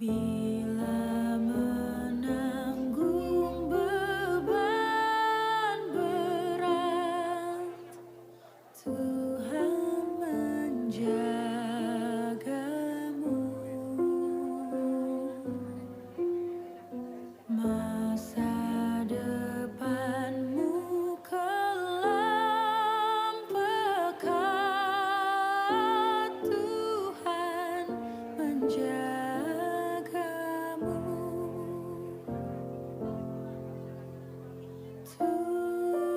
Bila menanggung beban berat, Tuhan menjagamu. Masa depanmu kelam pekat, Tuhan menjagamu. Tuhan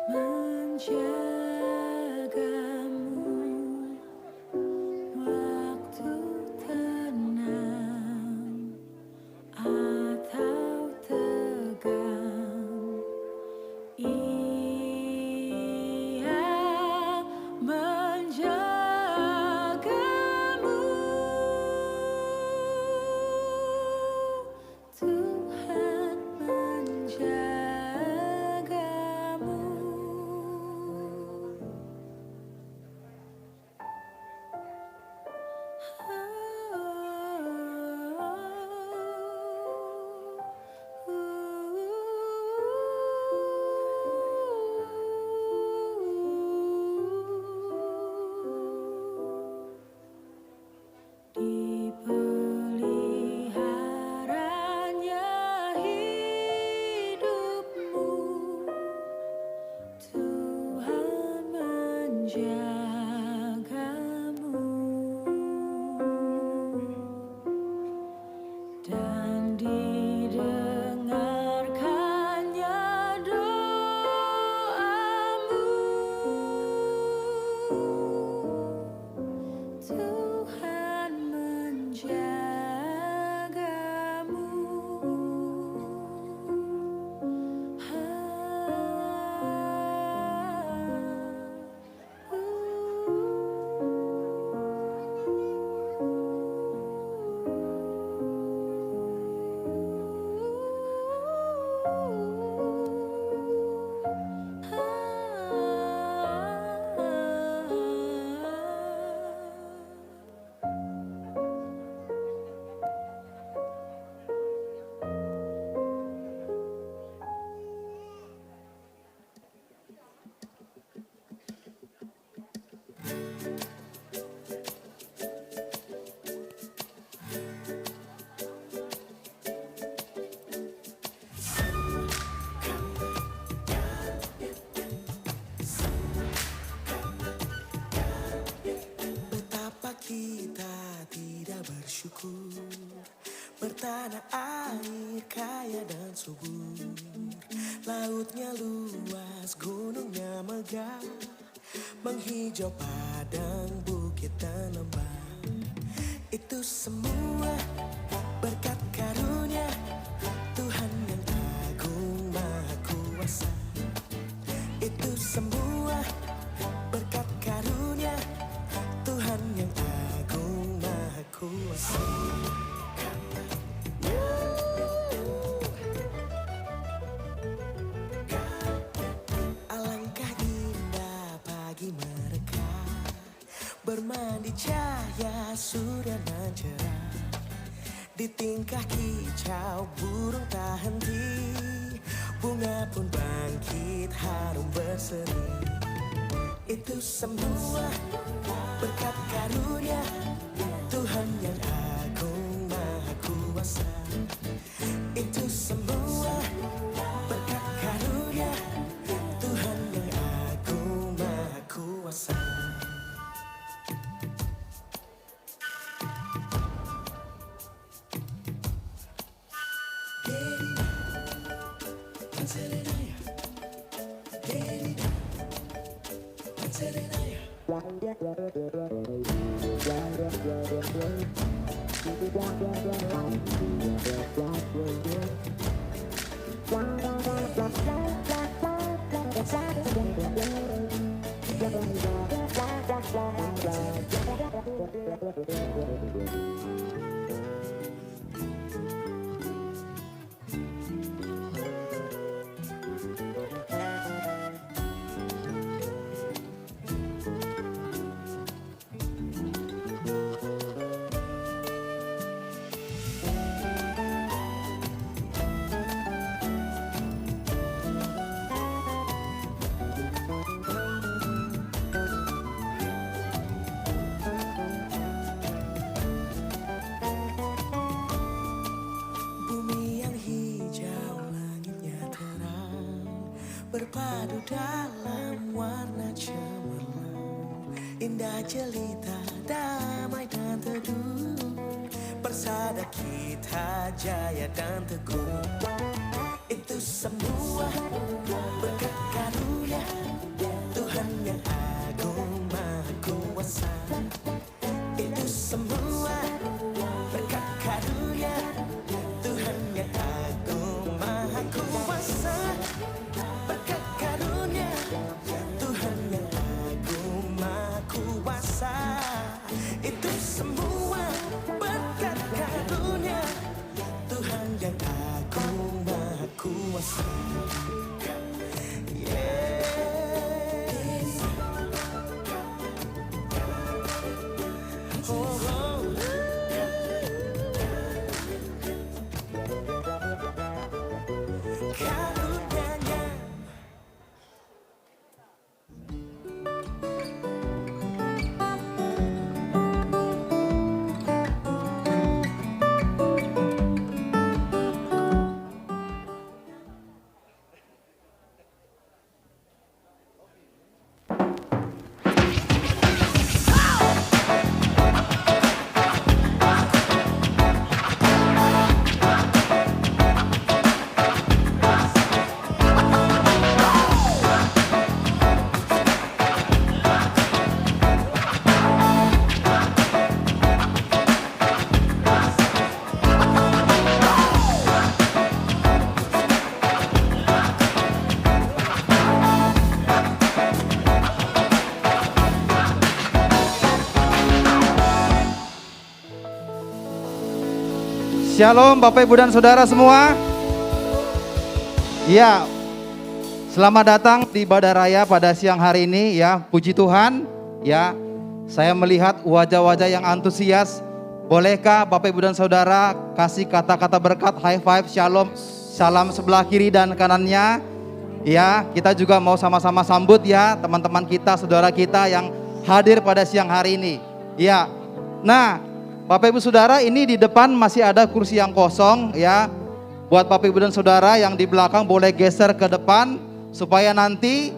menjagamu waktu tenang atau tegang. Ia menjagamu. Tuhan menjagamu. Dipeliharanya hidupmu, Tuhan menjagamu. Dan didengarkannya doamu, Tuhan menjagamu. Betapa kita tidak bersyukur, bertanah air kaya dan subur, lautnya luas, gunungnya megah, menghijau padang, bukit dan lembah. Itu semua berkat karunia Tuhan yang agung maha kuasa. Itu semua berkat karunia Tuhan yang agung maha kuasa. Alangkah indah pagi mereka, bermandi cahaya surya nan cerah. Di tingkah kicau burung tak henti, bunga pun bangkit harum berseri. Itu semua berkat karunia Tuhan yang agung maha kuasa. Itu semua berkat karunia Tuhan yang agung maha kuasa. berpadu dalam warna cemerlang, indah jelita, damai dan teduh, persada kita jaya dan teguh. Itu semua berkat karunia Tuhan yang agung maha kuasa. Itu semua berkat karunia Tuhan yang agung maha kuasa. Berkat karunia Tuhan yang agung maha kuasa. Itu semua berkat karunia Tuhan yang agung maha kuasa. Shalom Bapak Ibu dan Saudara semua. Ya, selamat datang di Ibadah Raya pada siang hari ini ya. Puji Tuhan ya. Saya melihat wajah-wajah yang antusias. Bolehkah Bapak Ibu dan Saudara kasih kata-kata berkat, high five, shalom, salam sebelah kiri dan kanannya. Ya, kita juga mau sama-sama sambut ya teman-teman kita, saudara kita yang hadir pada siang hari ini. Ya. Nah, Bapak Ibu Saudara, ini di depan masih ada kursi yang kosong ya. Buat Bapak Ibu dan Saudara yang di belakang boleh geser ke depan supaya nanti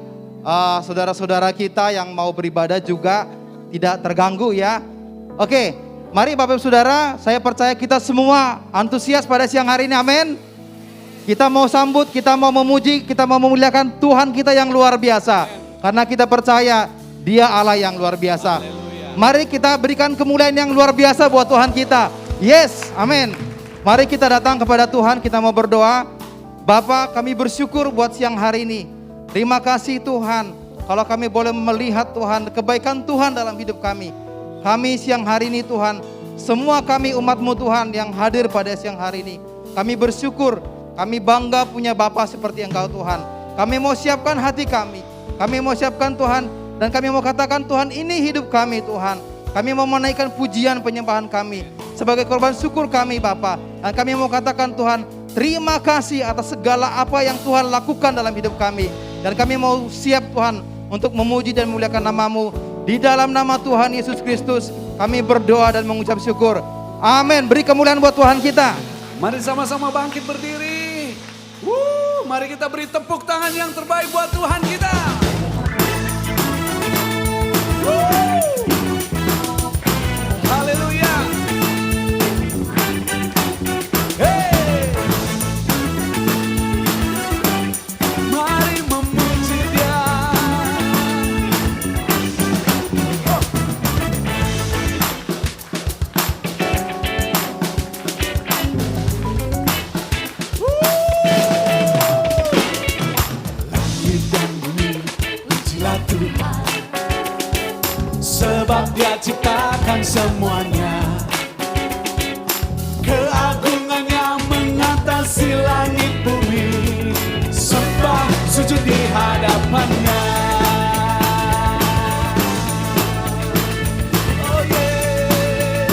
saudara-saudara kita yang mau beribadah juga tidak terganggu ya. Oke, mari Bapak Ibu Saudara, saya percaya kita semua antusias pada siang hari ini, amin. Kita mau sambut, kita mau memuji, kita mau memuliakan Tuhan kita yang luar biasa. Karena kita percaya Dia Allah yang luar biasa. Mari kita berikan kemuliaan yang luar biasa buat Tuhan kita. Yes, amin. Mari kita datang kepada Tuhan, kita mau berdoa. Bapa, kami bersyukur buat siang hari ini. Terima kasih Tuhan, kalau kami boleh melihat Tuhan, kebaikan Tuhan dalam hidup kami. Kami siang hari ini Tuhan, semua kami umat-Mu Tuhan yang hadir pada siang hari ini. Kami bersyukur, kami bangga punya Bapa seperti Engkau Tuhan. Kami mau siapkan hati kami mau siapkan Tuhan. Dan kami mau katakan Tuhan, ini hidup kami Tuhan. Kami mau menaikkan pujian penyembahan kami sebagai korban syukur kami Bapa. Dan kami mau katakan Tuhan, terima kasih atas segala apa yang Tuhan lakukan dalam hidup kami. Dan kami mau siap Tuhan untuk memuji dan memuliakan nama-Mu. Di dalam nama Tuhan Yesus Kristus kami berdoa dan mengucap syukur. Amin. Beri kemuliaan buat Tuhan kita. Mari sama-sama bangkit berdiri. Mari kita beri tepuk tangan yang terbaik buat Tuhan kita. Haleluya. Hey. Mari memuji Dia. Langit dan bumi pujilah Tuhan, sebab Dia ciptakan semuanya. Keagungannya mengatasi langit bumi, sembah sujud di hadapannya. Oh yeah.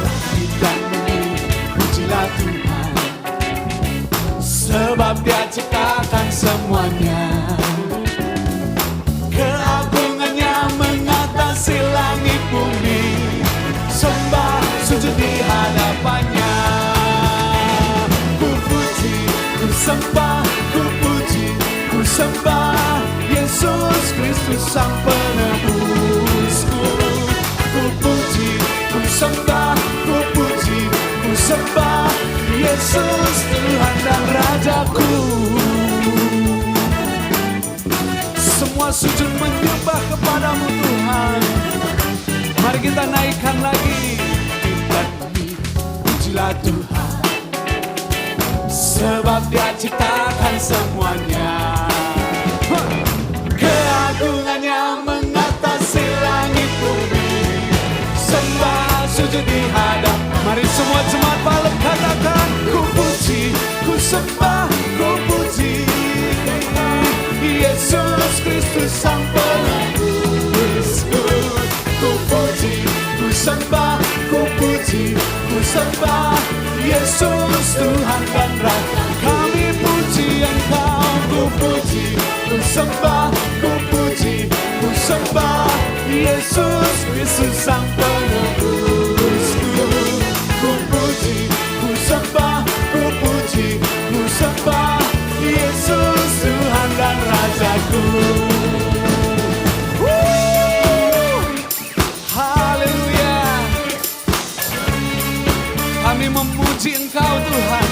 Langit dan bumi pujilah Tuhan, sebab Dia ciptakan semuanya. Keagungannya mengatasi Kristus Sang Penebusku. Ku puji, ku sembah, ku puji, ku sembah Yesus Tuhan dan Rajaku. Semua sujud menyembah kepadamu Tuhan. Mari kita naikkan lagi. Kita pujilah Tuhan, sebab Dia ciptakan semuanya. Keagungannya mengatasi langit bumi. Sembah sujud di hadap. Mari semua jemaat Palem katakan, ku puji, ku sembah, ku puji Yesus Kristus Sang Penebusku. Ku puji, ku sembah, ku puji, ku sembah Yesus Tuhan dan Raja. Kami puji Engkau, ku puji, ku sembah, ku puji, ku sembah Yesus Kristus Sang Penebusku. Ku puji, ku sembah, ku puji, ku sembah Yesus Tuhan dan Rajaku. Haleluya. Kami memuji Engkau Tuhan,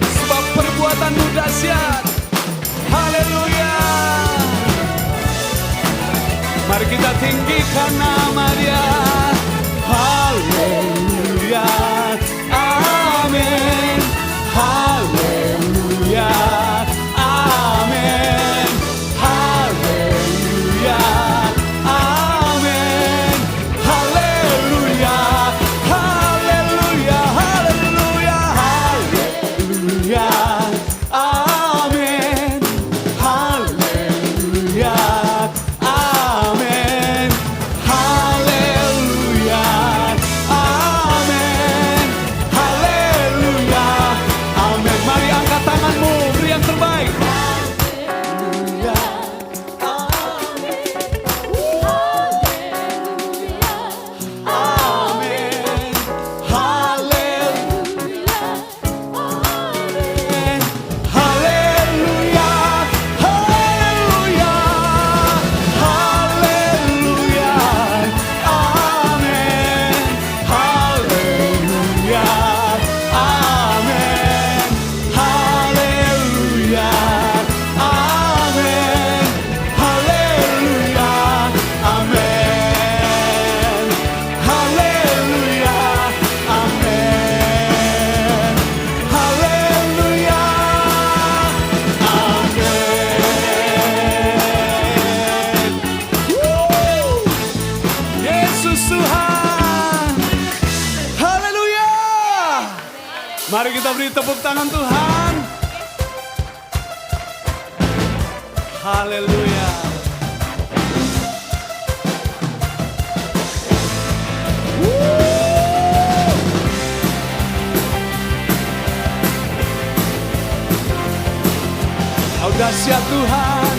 sebab perbuatan-Mu dahsyat. Haleluya. Mari kita tinggikan nama Dia. Haleluya. Amin. Haleluya. Amin. Haleluya. Amin. Haleluya. Haleluya. Haleluya. Haleluya. Amin. Haleluya. Amin. Haleluya. Amin. Haleluya. Amin. Mari angkat tanganmu, beri yang terbaik. Haleluya. Amin. Haleluya. Haleluya. Haleluya. Haleluya. Amin. Haleluya. Amin. Haleluya. Amin. Haleluya. Amin. Haleluya. Amin. Haleluya. Amin. Yesus Tuhan. Haleluya. Mari kita beri tepuk tangan Tuhan. Haleluya. Kau dahsyat Tuhan.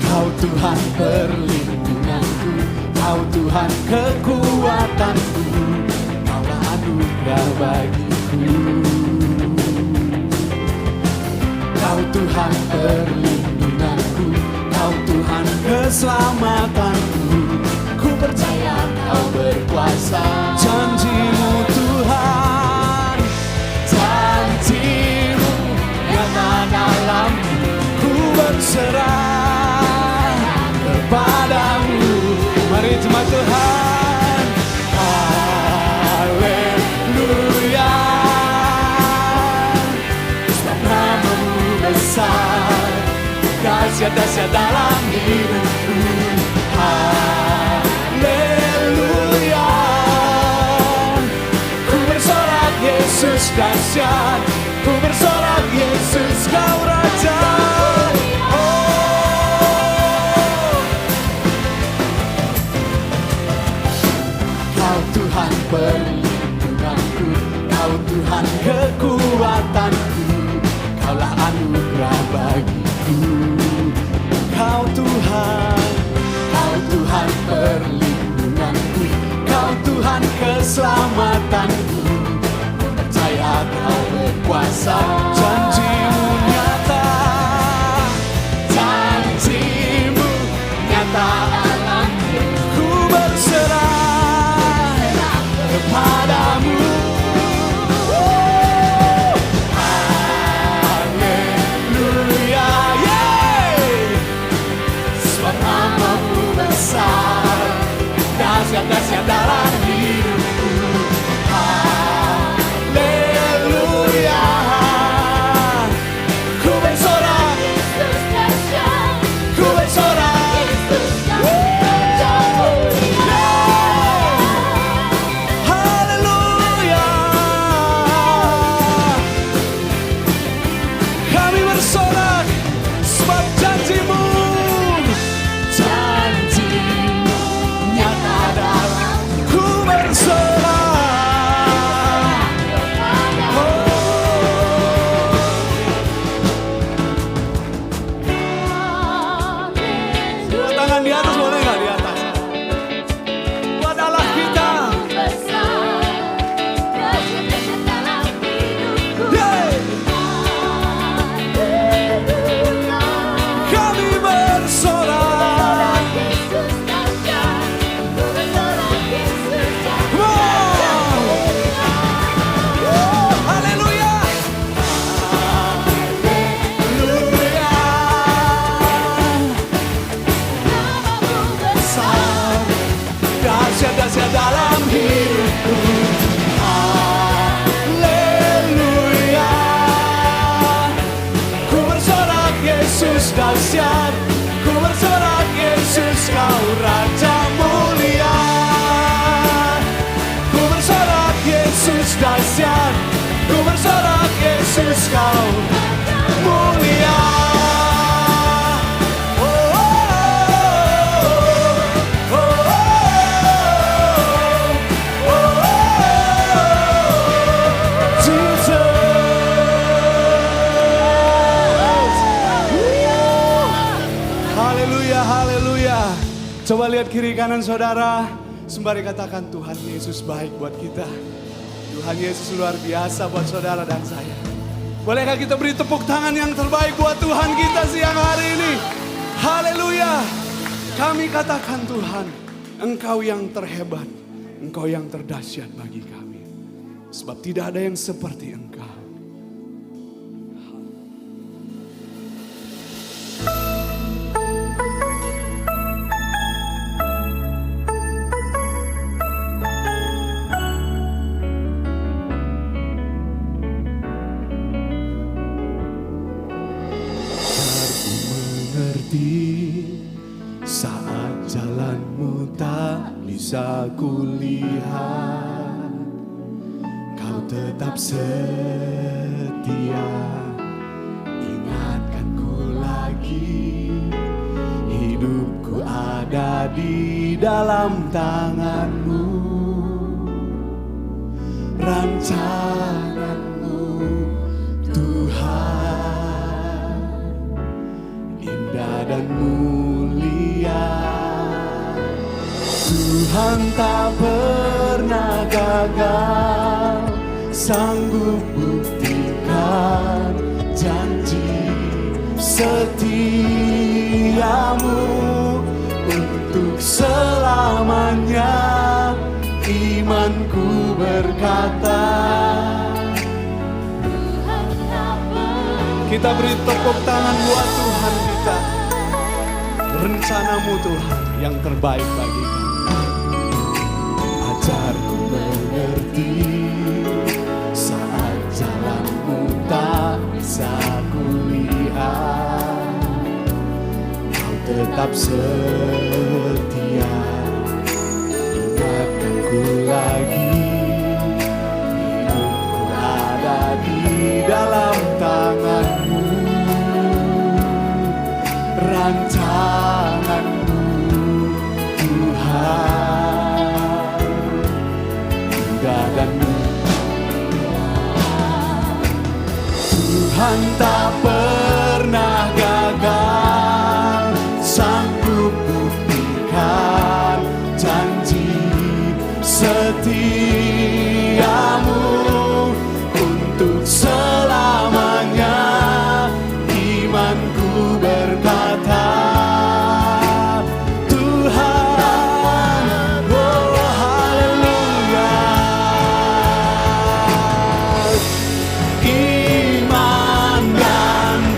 Kau Tuhan perlindunganku, Kau Tuhan kekuatanku, Kaulah anugerah bagiku. Kau Tuhan perlindunganku, Kau Tuhan keselamatanku. Ku percaya Kau berkuasa. Janji-Mu Tuhan, janji-Mu nyata dalam ku berserah kepadamu. Mari jemaat Tuhan. Haleluya. Sebab nama-Mu besar, dahsyat-dahsyat dalam hidupku. Haleluya. Ku bersorak Yesus dahsyat, ku bersorak Yesus Kau Raja. Kau Tuhan perlindunganku, Kau Tuhan kekuatanku, Kaulah anugerah bagiku. Kau Tuhan perlindunganku, Kau Tuhan keselamatanku. Ku percaya Kau berkuasa. Janji-Mu nyata tangan di atas, boleh nggak di atas? Buat Allah kita. Yeay. Kami bersorak. Haleluya. Dahsyat-dahsyat dalam hidupku. Haleluya. Ku bersorak Yesus dahsyat. Ku bersorak Yesus kau Raja mulia. Ku bersorak Yesus dahsyat. Ku bersorak Yesus kau mulia. Coba lihat kiri kanan saudara, sembari katakan Tuhan Yesus baik buat kita. Tuhan Yesus luar biasa buat saudara dan saya. Bolehkah kita beri tepuk tangan yang terbaik buat Tuhan kita siang hari ini? Haleluya. Kami katakan Tuhan, Engkau yang terhebat, Engkau yang terdahsyat bagi kami. Sebab tidak ada yang seperti Engkau. Saat jalanmu tak bisa kulihat, kau tetap setia. Ingatkanku lagi, hidupku ada di dalam tanganmu. Rancanganmu Tuhan, indah dan mulia. Tuhan tak pernah gagal, sanggup buktikan janji setiamu untuk selamanya. Imanku berkata, kita beri tepuk tangan buat Tuhan kita. Rencanamu Tuhan yang terbaik bagi kami. Ajarku mengerti saat jalanmu tak bisa kulihat, kau tetap setia. Ingatkanku lagi, hidupku ada di dalam tanganmu. Rancanganmu Tuhan, indah dan mulia. Tuhan tak pernah gagal, sanggup buktikan janji setiamu untuk selamanya. Imanku berkata, Tuhan, oh haleluya. Iman dan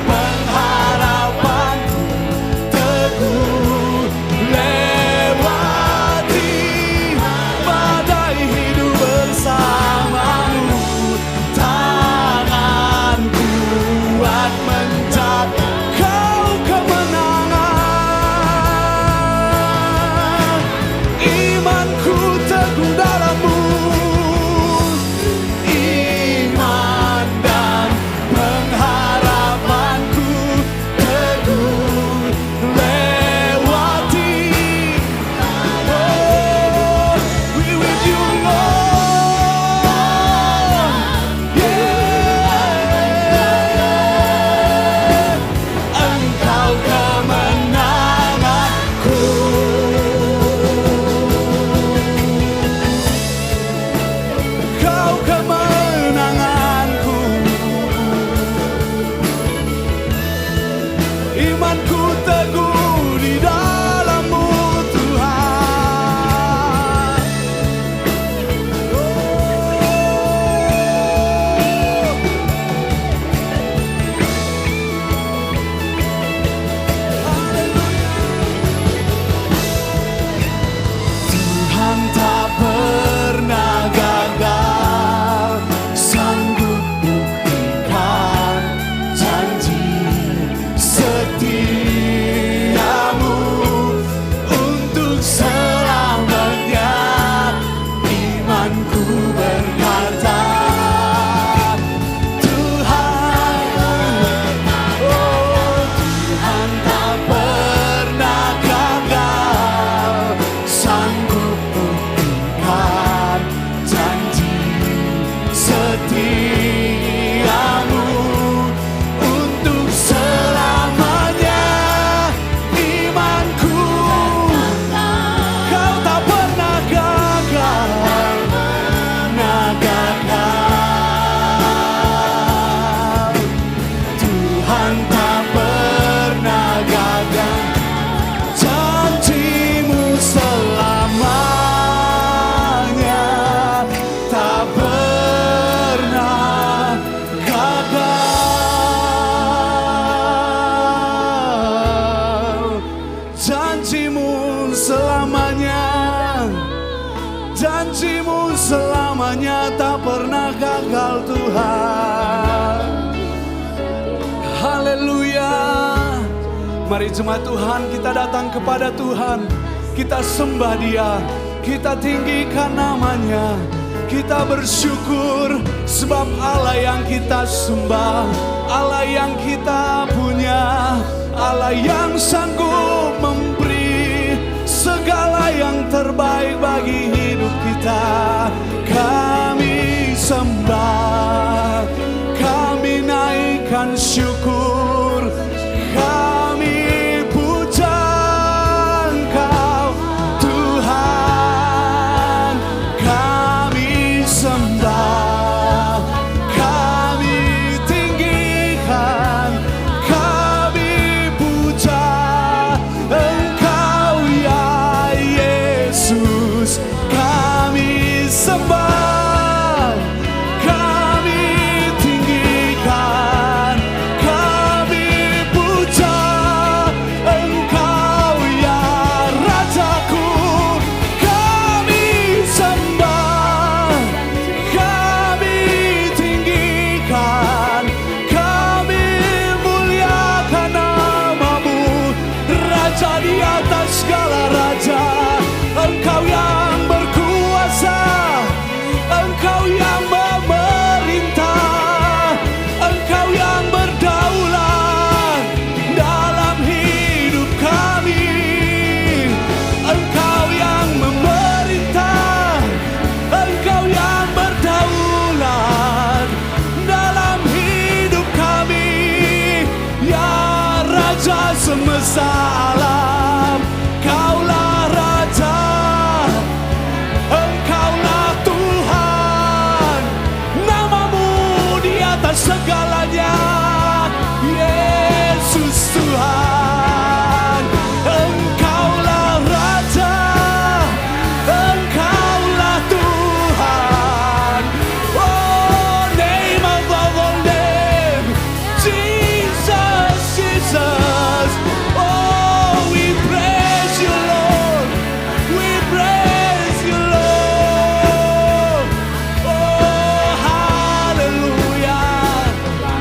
namanya tak pernah gagal Tuhan. Haleluya. Mari jemaat Tuhan, kita datang kepada Tuhan. Kita sembah Dia, kita tinggikan namanya. Kita bersyukur sebab Allah yang kita sembah, Allah yang kita punya, Allah yang sanggup memberi segala yang terbaik bagi hidup kita. Kami sembah, kami naikkan syukur, kami puja Engkau Tuhan. Kami sembah, kami tinggikan, kami puja Engkau ya Yesus. Kami sembah, kami tinggikan, kami puja Engkau ya Rajaku. Kami sembah, kami tinggikan, kami muliakan namamu, Raja di atas segala raja. Engkau yang berkuasa, Engkau yang memerintah, Engkau yang berdaulat dalam hidup kami. Engkau yang memerintah, Engkau yang berdaulat dalam hidup kami. Ya Raja semesta alam, Kaulah Raja, Engkaulah Tuhan, namamu di atas segalanya. Yesus Tuhan, Engkaulah Raja, Engkaulah Tuhan. Oh, name above all name, Jesus, Jesus. Oh, we praise you, Lord. We praise you, Lord. Oh, hallelujah.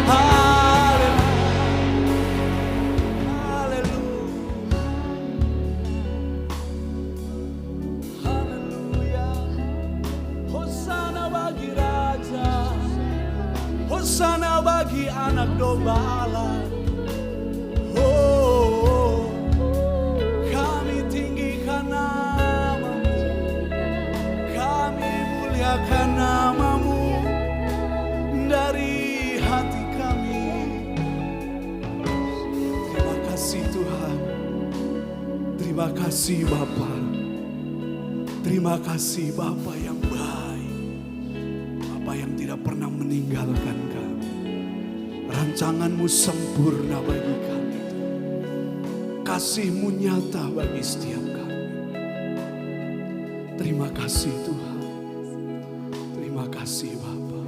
Hallelujah. Hallelujah. Hosana bagi Raja, Hosana bagi anak domba Allah. Oh, kami tinggikan namamu, kami muliakan namamu dari hati kami. Terima kasih Tuhan, terima kasih Bapa, terima kasih Bapa yang baik, Bapa yang tidak pernah meninggalkan kami. Rancanganmu sempurna bagi kami, kasih-Mu nyata bagi setiap kami. Terima kasih Tuhan, terima kasih Bapa.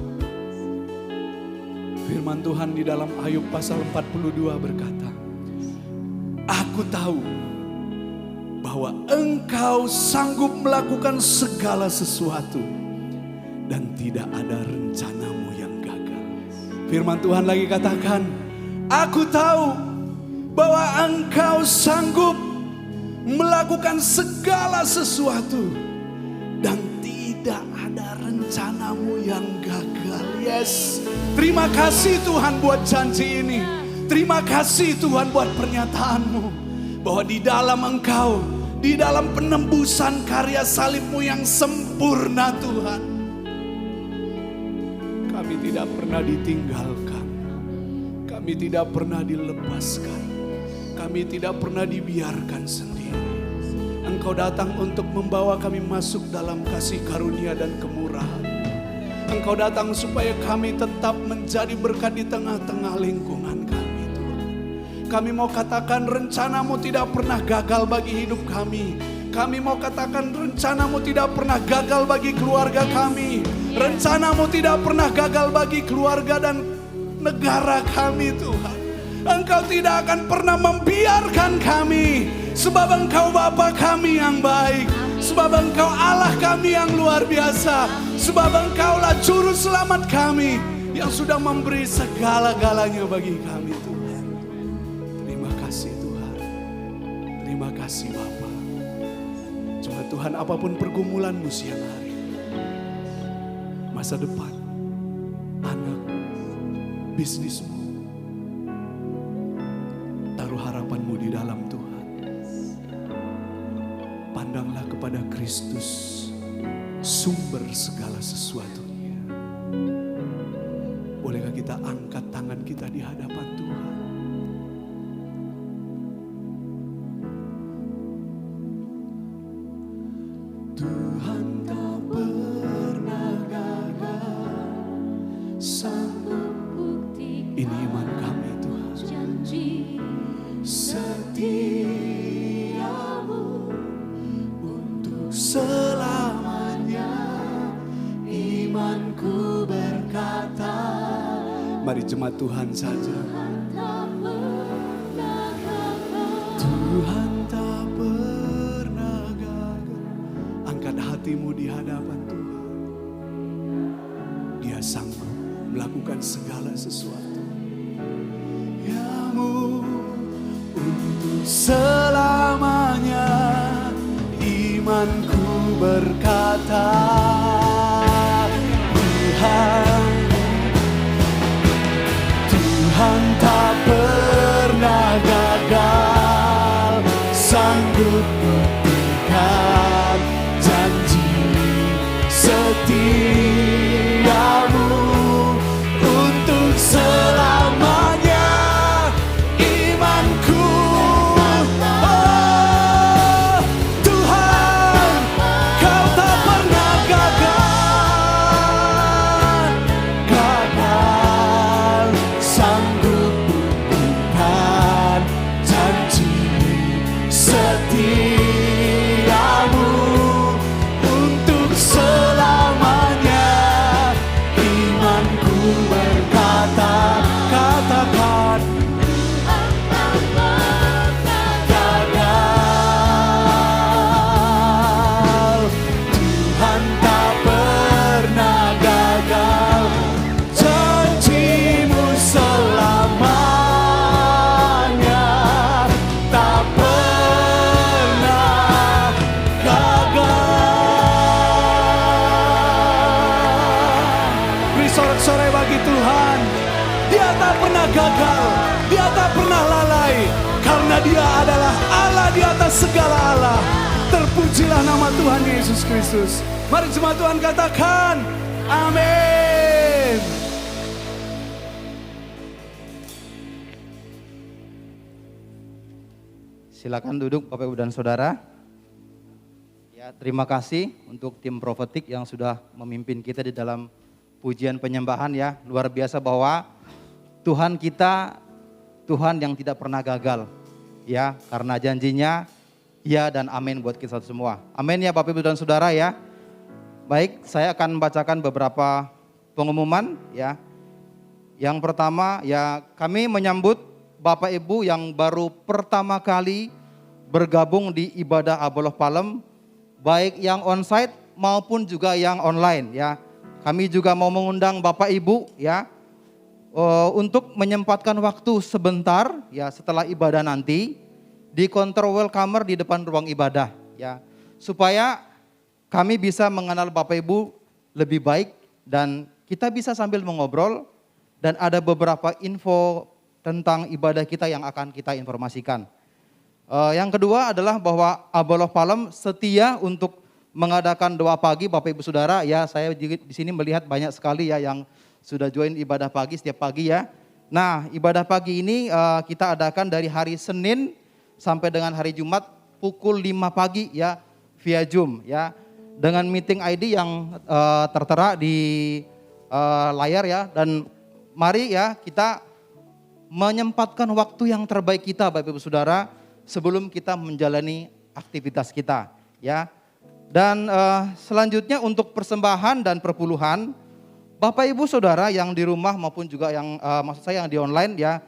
Firman Tuhan di dalam Ayub pasal 42 berkata, Aku tahu bahwa Engkau sanggup melakukan segala sesuatu dan tidak ada rencanamu yang gagal. Firman Tuhan lagi katakan, Aku tahu bahwa Engkau sanggup melakukan segala sesuatu dan tidak ada rencanamu yang gagal. Yes, terima kasih Tuhan buat janji ini. Terima kasih Tuhan buat pernyataan-Mu bahwa di dalam Engkau, di dalam penembusan karya salib-Mu yang sempurna Tuhan, kami tidak pernah ditinggalkan, kami tidak pernah dilepaskan, kami tidak pernah dibiarkan sendiri. Engkau datang untuk membawa kami masuk dalam kasih karunia dan kemurahan. Engkau datang supaya kami tetap menjadi berkat di tengah-tengah lingkungan kami Tuhan. Kami mau katakan rencana-Mu tidak pernah gagal bagi hidup kami. Kami mau katakan rencana-Mu tidak pernah gagal bagi keluarga kami. Rencana-Mu tidak pernah gagal bagi keluarga dan negara kami Tuhan. Engkau tidak akan pernah membiarkan kami, sebab Engkau Bapa kami yang baik. Sebab Engkau Allah kami yang luar biasa. Sebab Engkaulah juru selamat kami yang sudah memberi segala-galanya bagi kami Tuhan. Terima kasih Tuhan. Terima kasih Bapa. Cuma Tuhan, apapun pergumulanmu siang hari, masa depan, anak, bisnismu, taruh harapanmu di dalam Tuhan. Pandanglah kepada Kristus, sumber segala sesuatunya. Bolehkah kita angkat tangan kita di hadapan Tuhan? Tuhan tak pernah gagal, sanggup Bukti ini iman kami Tuhan. janji Setiamu untuk selamanya, imanku berkata. Mari jemaat Tuhan saja. tak pernah gagal. Tuhan tak pernah gagal. Angkat hatimu di hadapan Tuhan. Dia sanggup melakukan segala sesuatu. Yamu untuk selamanya, imanku berkata, Tuhan tak pernah gagal, sanggup buktikan janji setiamu untuk selamanya, imanku. Oh, Tuhan, Kau tak pernah gagal, sanggup buktikan janji setiamu untuk selamanya, imanku berkata. Katakan gagal, Tuhan tak pernah gagal, janjimu selamanya tak pernah gagal. Beri sorak-sorai bagi Tuhan. Dia tak pernah gagal, Dia tak pernah lalai, karena Dia adalah Allah di atas segala Allah. Terpujilah nama Tuhan Yesus Kristus. Mari jemaat Tuhan katakan, amin. Silakan duduk Bapak Ibu dan Saudara. Ya, terima kasih untuk tim profetik yang sudah memimpin kita di dalam pujian penyembahan ya. Luar biasa bahwa Tuhan kita Tuhan yang tidak pernah gagal. Ya, karena janjinya ya dan amin buat kita semua. Amin ya Bapak Ibu dan Saudara ya. Baik, saya akan membacakan beberapa pengumuman ya. Yang pertama ya, kami menyambut Bapak Ibu yang baru pertama kali bergabung di ibadah Abaloh Palem, baik yang onsite maupun juga yang online ya. Kami juga mau mengundang Bapak Ibu ya untuk menyempatkan waktu sebentar ya setelah ibadah nanti di counter welcomer di depan ruang ibadah ya, supaya kami bisa mengenal Bapak Ibu lebih baik dan kita bisa sambil mengobrol dan ada beberapa info tentang ibadah kita yang akan kita informasikan. Yang kedua adalah bahwa Abaloh Palem setia untuk mengadakan doa pagi Bapak Ibu Saudara ya. Saya di sini melihat banyak sekali ya yang sudah join ibadah pagi setiap pagi ya. Nah, ibadah pagi ini kita adakan dari hari Senin sampai dengan hari Jumat pukul 5 pagi ya via Zoom ya. Dengan meeting ID yang tertera di layar ya. Dan mari ya kita menyempatkan waktu yang terbaik kita Bapak Ibu Saudara sebelum kita menjalani aktivitas kita ya. Dan selanjutnya untuk persembahan dan perpuluhan, Bapak Ibu Saudara yang di rumah maupun juga yang maksud saya yang di online ya,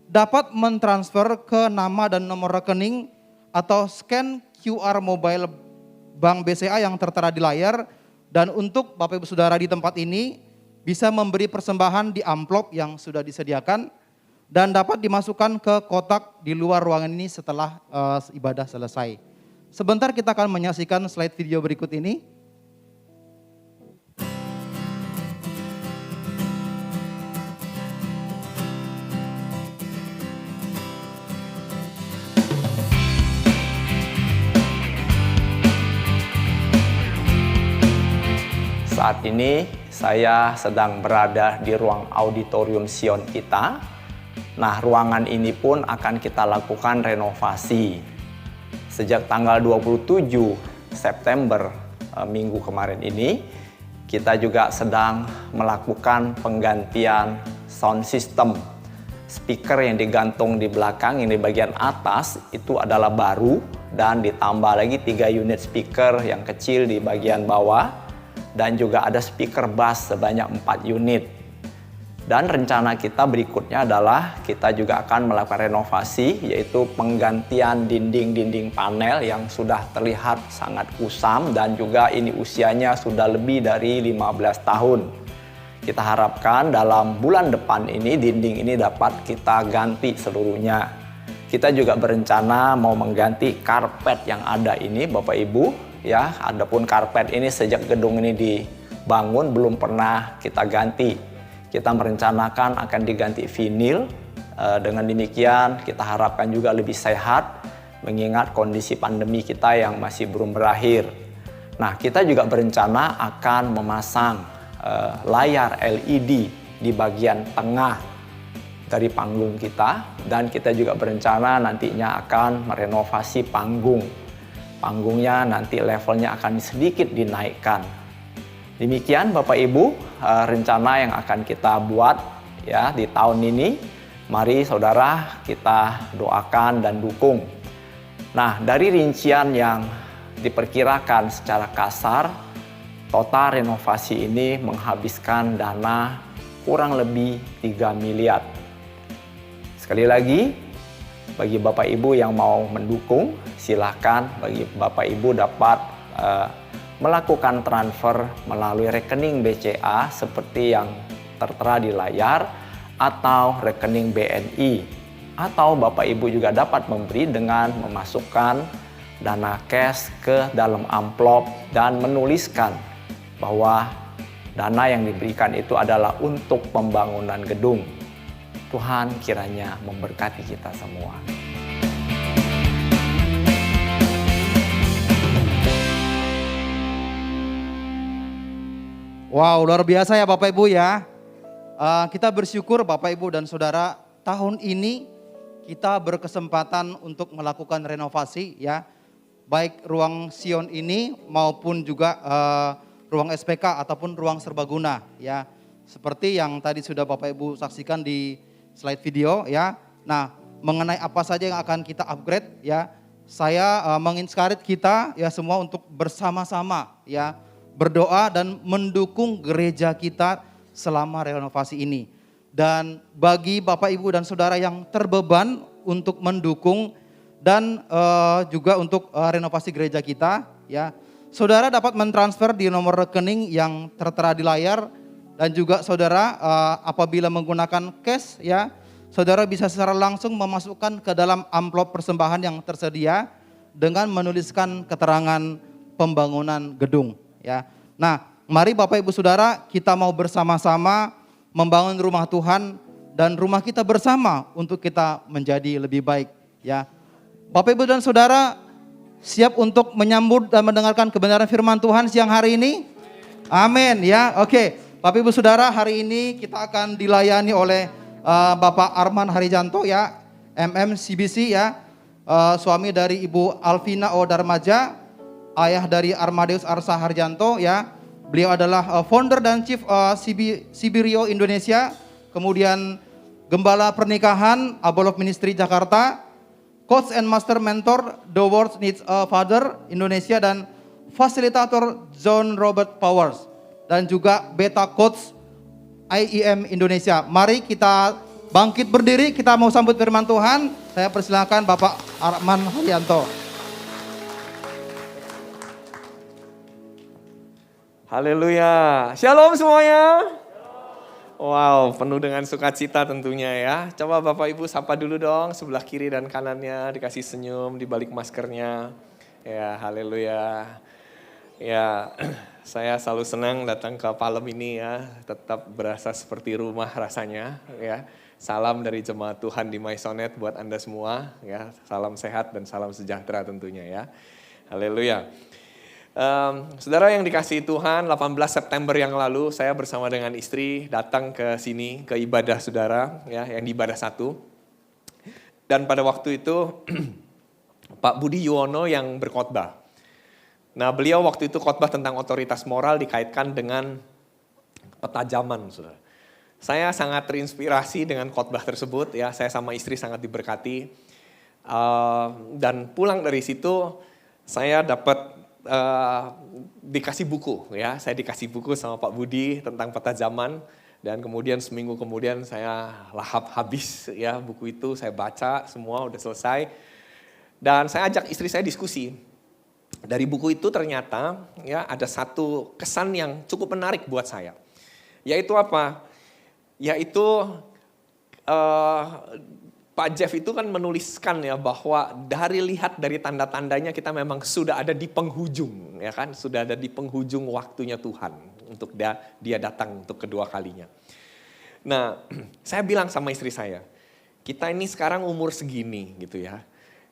dapat mentransfer ke nama dan nomor rekening atau scan QR mobile Bank BCA yang tertera di layar. Dan untuk Bapak Ibu Saudara di tempat ini bisa memberi persembahan di amplop yang sudah disediakan dan dapat dimasukkan ke kotak di luar ruangan ini setelah ibadah selesai. Sebentar kita akan menyaksikan slide video berikut ini. Saat ini saya sedang berada di ruang auditorium Sion kita. Nah, ruangan ini pun akan kita lakukan renovasi. Sejak tanggal 27 September minggu kemarin ini, kita juga sedang melakukan penggantian sound system. Speaker yang digantung di belakang, yang di bagian atas itu adalah baru dan ditambah lagi 3 unit speaker yang kecil di bagian bawah. Dan juga ada speaker bass sebanyak 4 unit. Dan rencana kita berikutnya adalah kita juga akan melakukan renovasi, yaitu penggantian dinding-dinding panel yang sudah terlihat sangat kusam dan juga ini usianya sudah lebih dari 15 tahun. Kita harapkan dalam bulan depan ini dinding ini dapat kita ganti seluruhnya. Kita juga berencana mau mengganti karpet yang ada ini, Bapak Ibu. Ya, adapun karpet ini sejak gedung ini dibangun belum pernah kita ganti. Kita merencanakan akan diganti vinil. Dengan demikian kita harapkan juga lebih sehat mengingat kondisi pandemi kita yang masih belum berakhir. Nah, kita juga berencana akan memasang layar LED di bagian tengah dari panggung kita dan kita juga berencana nantinya akan merenovasi panggung. Panggungnya nanti levelnya akan sedikit dinaikkan. Demikian Bapak Ibu rencana yang akan kita buat ya di tahun ini. Mari saudara kita doakan dan dukung. Nah, dari rincian yang diperkirakan secara kasar, total renovasi ini menghabiskan dana kurang lebih 3 miliar. Sekali lagi, bagi Bapak Ibu yang mau mendukung, silahkan bagi Bapak Ibu dapat melakukan transfer melalui rekening BCA seperti yang tertera di layar atau rekening BNI. Atau Bapak Ibu juga dapat memberi dengan memasukkan dana cash ke dalam amplop dan menuliskan bahwa dana yang diberikan itu adalah untuk pembangunan gedung. Tuhan kiranya memberkati kita semua. Wow, luar biasa ya Bapak Ibu ya. Kita bersyukur Bapak Ibu dan Saudara, tahun ini kita berkesempatan untuk melakukan renovasi ya. Baik ruang Sion ini maupun juga ruang SPK ataupun ruang serbaguna ya. Seperti yang tadi sudah Bapak Ibu saksikan di slide video ya. Nah, mengenai apa saja yang akan kita upgrade ya, saya menginspirasi kita ya semua untuk bersama-sama ya berdoa dan mendukung gereja kita selama renovasi ini. Dan bagi Bapak Ibu dan Saudara yang terbeban untuk mendukung dan juga untuk renovasi gereja kita ya, Saudara dapat mentransfer di nomor rekening yang tertera di layar. Dan juga saudara apabila menggunakan cash ya, saudara bisa secara langsung memasukkan ke dalam amplop persembahan yang tersedia dengan menuliskan keterangan pembangunan gedung ya. Nah, mari Bapak Ibu Saudara kita mau bersama-sama membangun rumah Tuhan dan rumah kita bersama untuk kita menjadi lebih baik ya. Bapak Ibu dan Saudara siap untuk menyambut dan mendengarkan kebenaran firman Tuhan siang hari ini? Amin ya. Oke. Bapak Ibu Saudara, hari ini kita akan dilayani oleh Bapak Arman Harijanto ya, CBC ya, suami dari Ibu Alvina O. Darmaja, ayah dari Armadeus Arsa Harjanto ya. Beliau adalah founder dan chief Sibirio Indonesia, kemudian gembala pernikahan Abolok Ministry Jakarta, coach and master mentor The World Needs a Father Indonesia, dan fasilitator John Robert Powers. Dan juga beta coach IEM Indonesia. Mari kita bangkit berdiri, kita mau sambut firman Tuhan. Saya persilakan Bapak Arman Haryanto. Haleluya. Shalom semuanya. Wow, penuh dengan sukacita tentunya ya. Coba Bapak Ibu sapa dulu dong, sebelah kiri dan kanannya, dikasih senyum di balik maskernya. Ya, haleluya. Ya, saya selalu senang datang ke Palem ini ya, tetap berasa seperti rumah rasanya ya. Salam dari jemaat Tuhan di Maisonet buat Anda semua ya. Salam sehat dan salam sejahtera tentunya ya. Haleluya. Saudara yang dikasihi Tuhan, 18 September yang lalu saya bersama dengan istri datang ke sini, ke ibadah saudara, ya, yang di ibadah 1. Dan pada waktu itu Pak Budi Yuwono yang berkhotbah. Nah, beliau waktu itu khotbah tentang otoritas moral dikaitkan dengan peta zaman, saudara. Saya sangat terinspirasi dengan khotbah tersebut, ya. Saya sama istri sangat diberkati. Dan pulang dari situ saya dapat dikasih buku ya, saya dikasih buku sama Pak Budi tentang peta zaman dan kemudian seminggu kemudian saya lahap habis ya buku itu, saya baca semua udah selesai dan saya ajak istri saya diskusi. Dari buku itu ternyata ya ada satu kesan yang cukup menarik buat saya, yaitu apa? Yaitu Pak Jeff itu kan menuliskan ya bahwa lihat dari tanda-tandanya kita memang sudah ada di penghujung ya kan, sudah ada di penghujung waktunya Tuhan untuk dia datang untuk kedua kalinya. Nah, saya bilang sama istri saya, kita ini sekarang umur segini gitu ya.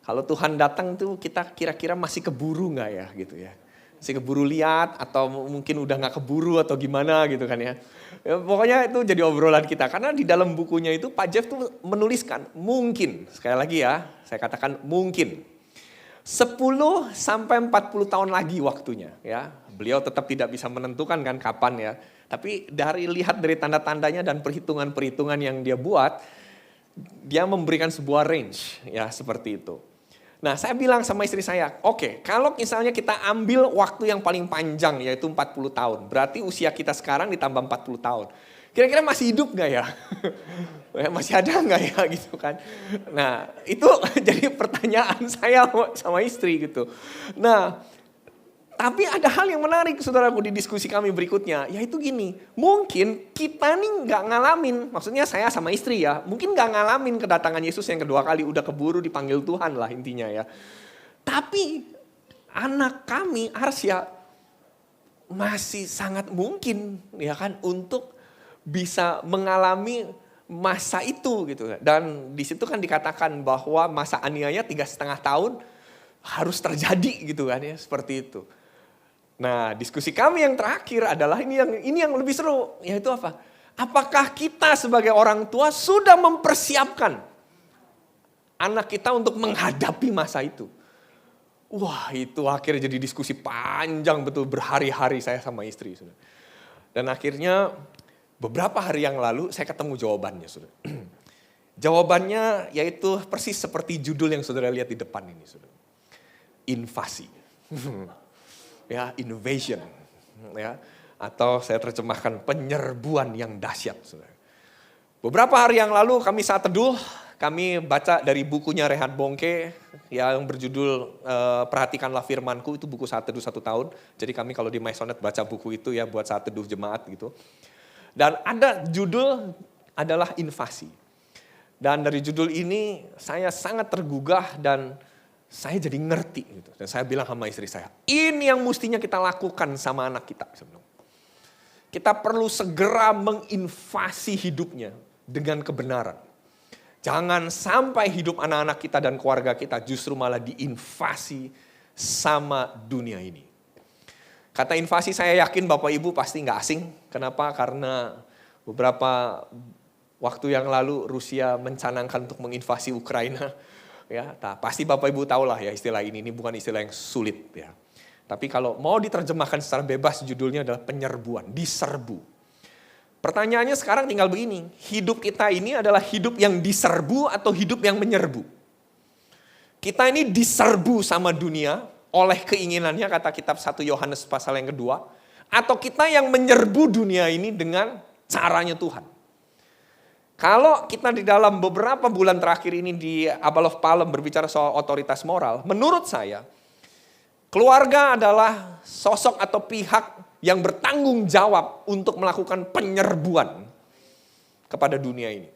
Kalau Tuhan datang tuh kita kira-kira masih keburu nggak ya gitu ya. Masih keburu lihat atau mungkin udah nggak keburu atau gimana gitu kan ya. Ya, pokoknya itu jadi obrolan kita. Karena di dalam bukunya itu Pak Jeff tuh menuliskan mungkin, sekali lagi ya, saya katakan mungkin. 10 sampai 40 tahun lagi waktunya ya. Beliau tetap tidak bisa menentukan kan kapan ya. Tapi lihat dari tanda-tandanya dan perhitungan-perhitungan yang dia buat, dia memberikan sebuah range ya seperti itu. Nah, saya bilang sama istri saya, oke, kalau misalnya kita ambil waktu yang paling panjang yaitu 40 tahun. Berarti usia kita sekarang ditambah 40 tahun. Kira-kira masih hidup gak ya? Masih ada gak ya gitu kan? Nah, itu jadi pertanyaan saya sama istri gitu. Nah, tapi ada hal yang menarik saudaraku di diskusi kami berikutnya. Yaitu gini, mungkin kita nih gak ngalamin, maksudnya saya sama istri ya, mungkin gak ngalamin kedatangan Yesus yang kedua kali, udah keburu dipanggil Tuhan lah intinya ya. Tapi anak kami, Arsya, masih sangat mungkin ya kan untuk bisa mengalami masa itu gitu. Dan di situ kan dikatakan bahwa masa aniaya 3,5 tahun harus terjadi gitu kan ya, seperti itu. Nah, diskusi kami yang terakhir adalah ini yang lebih seru, yaitu apa? Apakah kita sebagai orang tua sudah mempersiapkan anak kita untuk menghadapi masa itu? Wah, itu akhirnya jadi diskusi panjang betul berhari-hari saya sama istri. Saudara. Dan akhirnya beberapa hari yang lalu saya ketemu jawabannya. Saudara. Jawabannya yaitu persis seperti judul yang saudara lihat di depan ini. Saudara. Invasi. Ya, invasion, ya, atau saya terjemahkan penyerbuan yang dahsyat. Saudara. Beberapa hari yang lalu kami saat teduh, kami baca dari bukunya Reinhard Bonnke yang berjudul Perhatikanlah Firmanku, itu buku saat teduh 1 tahun. Jadi kami kalau di Maisonet baca buku itu ya buat saat teduh jemaat gitu. Dan ada judul adalah invasi. Dan dari judul ini saya sangat tergugah dan saya jadi ngerti gitu. Dan saya bilang sama istri saya, ini yang mestinya kita lakukan sama anak kita. Kita perlu segera menginvasi hidupnya dengan kebenaran. Jangan sampai hidup anak-anak kita dan keluarga kita justru malah diinvasi sama dunia ini. Kata invasi saya yakin Bapak Ibu pasti gak asing. Kenapa? Karena beberapa waktu yang lalu Rusia mencanangkan untuk menginvasi Ukraina. Ya, pasti Bapak Ibu tahu lah ya istilah ini bukan istilah yang sulit ya. Tapi kalau mau diterjemahkan secara bebas judulnya adalah penyerbuan, diserbu. Pertanyaannya sekarang tinggal begini, hidup kita ini adalah hidup yang diserbu atau hidup yang menyerbu? Kita ini diserbu sama dunia oleh keinginannya kata kitab 1 Yohanes pasal yang kedua, atau kita yang menyerbu dunia ini dengan caranya Tuhan. Kalau kita di dalam beberapa bulan terakhir ini di Abal of Palem berbicara soal otoritas moral, menurut saya keluarga adalah sosok atau pihak yang bertanggung jawab untuk melakukan penyerbuan kepada dunia ini.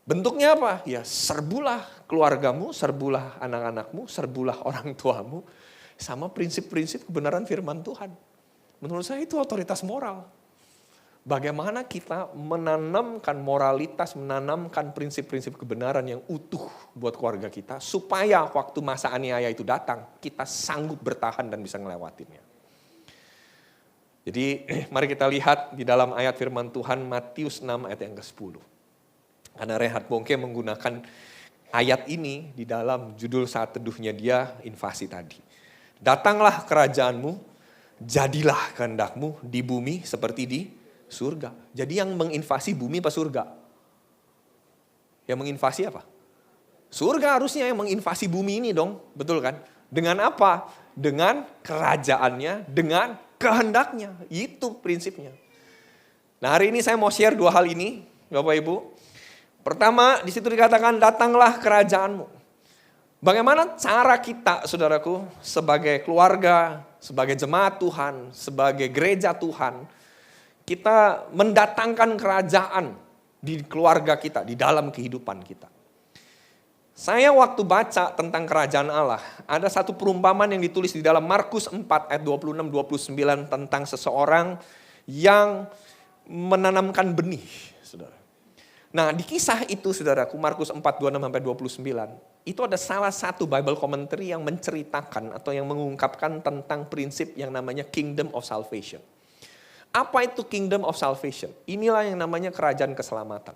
Bentuknya apa? Ya serbulah keluargamu, serbulah anak-anakmu, serbulah orang tuamu, sama prinsip-prinsip kebenaran firman Tuhan. Menurut saya itu otoritas moral. Bagaimana kita menanamkan moralitas, menanamkan prinsip-prinsip kebenaran yang utuh buat keluarga kita, supaya waktu masa aniaya itu datang, kita sanggup bertahan dan bisa ngelewatinnya. Jadi mari kita lihat di dalam ayat firman Tuhan Matius 6 ayat yang ke-10. Karena Reinhard Bonnke menggunakan ayat ini di dalam judul saat teduhnya dia invasi tadi. Datanglah kerajaanmu, jadilah kehendakmu di bumi seperti di surga. Jadi yang menginvasi bumi apa surga? Yang menginvasi apa? Surga harusnya yang menginvasi bumi ini dong, betul kan? Dengan apa? Dengan kerajaannya, dengan kehendaknya. Itu prinsipnya. Nah hari ini saya mau share dua hal ini, Bapak Ibu. Pertama, di situ dikatakan datanglah kerajaanmu. Bagaimana cara kita, saudaraku, sebagai keluarga, sebagai jemaat Tuhan, sebagai gereja Tuhan, kita mendatangkan kerajaan di keluarga kita, di dalam kehidupan kita. Saya waktu baca tentang kerajaan Allah, ada satu perumpamaan yang ditulis di dalam Markus 4 ayat 26-29 tentang seseorang yang menanamkan benih, saudara. Nah di kisah itu saudaraku, Markus 4, 26-29, itu ada salah satu Bible commentary yang menceritakan atau yang mengungkapkan tentang prinsip yang namanya Kingdom of Salvation. Apa itu Kingdom of Salvation? Inilah yang namanya kerajaan keselamatan.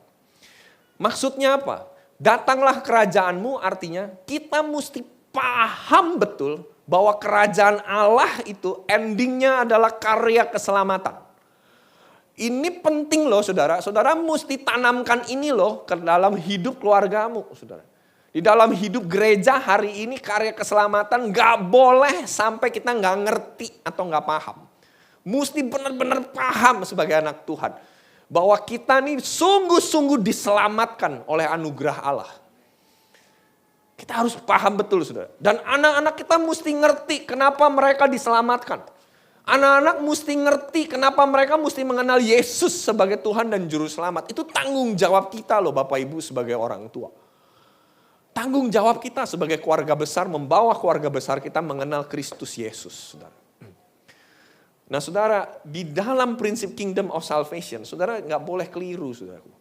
Maksudnya apa? Datanglah kerajaanmu artinya kita mesti paham betul bahwa kerajaan Allah itu endingnya adalah karya keselamatan. Ini penting loh saudara. Saudara mesti tanamkan ini loh ke dalam hidup keluargamu saudara. Di dalam hidup gereja hari ini karya keselamatan gak boleh sampai kita gak ngerti atau gak paham. Mesti benar-benar paham sebagai anak Tuhan. Bahwa kita nih sungguh-sungguh diselamatkan oleh anugerah Allah. Kita harus paham betul saudara. Dan anak-anak kita mesti ngerti kenapa mereka diselamatkan. Anak-anak mesti ngerti kenapa mereka mesti mengenal Yesus sebagai Tuhan dan Juru Selamat. Itu tanggung jawab kita loh Bapak Ibu sebagai orang tua. Tanggung jawab kita sebagai keluarga besar membawa keluarga besar kita mengenal Kristus Yesus. Saudara. Nah saudara, di dalam prinsip Kingdom of Salvation, saudara nggak boleh keliru saudaraku.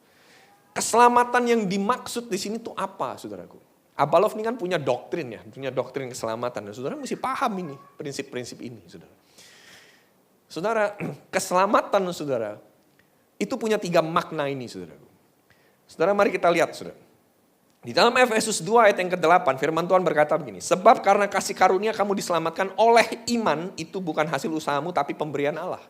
Keselamatan yang dimaksud di sini tuh apa saudaraku? Abalov ini kan punya doktrin ya, punya doktrin keselamatan. Dan saudara mesti paham ini, prinsip-prinsip ini saudara. Saudara, keselamatan saudara, itu punya 3 makna ini saudara. Saudara mari kita lihat saudara. Di dalam Efesus 2 ayat yang ke-8 firman Tuhan berkata begini. Sebab karena kasih karunia kamu diselamatkan oleh iman, itu bukan hasil usahamu tapi pemberian Allah.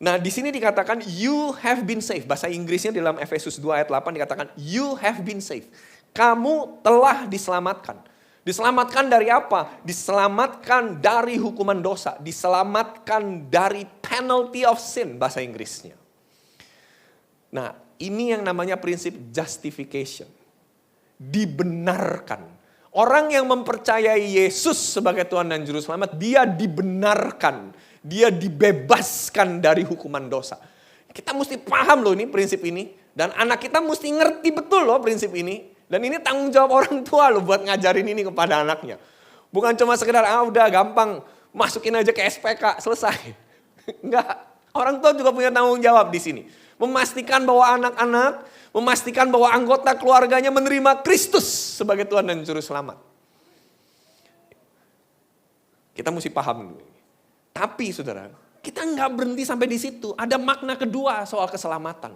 Nah di sini dikatakan you have been saved. Bahasa Inggrisnya di dalam Efesus 2 ayat 8 dikatakan you have been saved. Kamu telah diselamatkan. Diselamatkan dari apa? Diselamatkan dari hukuman dosa. Diselamatkan dari penalty of sin bahasa Inggrisnya. Nah ini yang namanya prinsip justification. Dibenarkan. Orang yang mempercayai Yesus sebagai Tuhan dan Juru Selamat, dia dibenarkan. Dia dibebaskan dari hukuman dosa. Kita mesti paham loh ini prinsip ini. Dan anak kita mesti ngerti betul loh prinsip ini. Dan ini tanggung jawab orang tua loh buat ngajarin ini kepada anaknya. Bukan cuma sekedar udah gampang masukin aja ke SPK selesai. Enggak, orang tua juga punya tanggung jawab di sini. Memastikan bahwa anak-anak, memastikan bahwa anggota keluarganya menerima Kristus sebagai Tuhan dan Juru Selamat. Kita mesti paham dulu. Tapi saudara, kita nggak berhenti sampai di situ. Ada makna kedua soal keselamatan.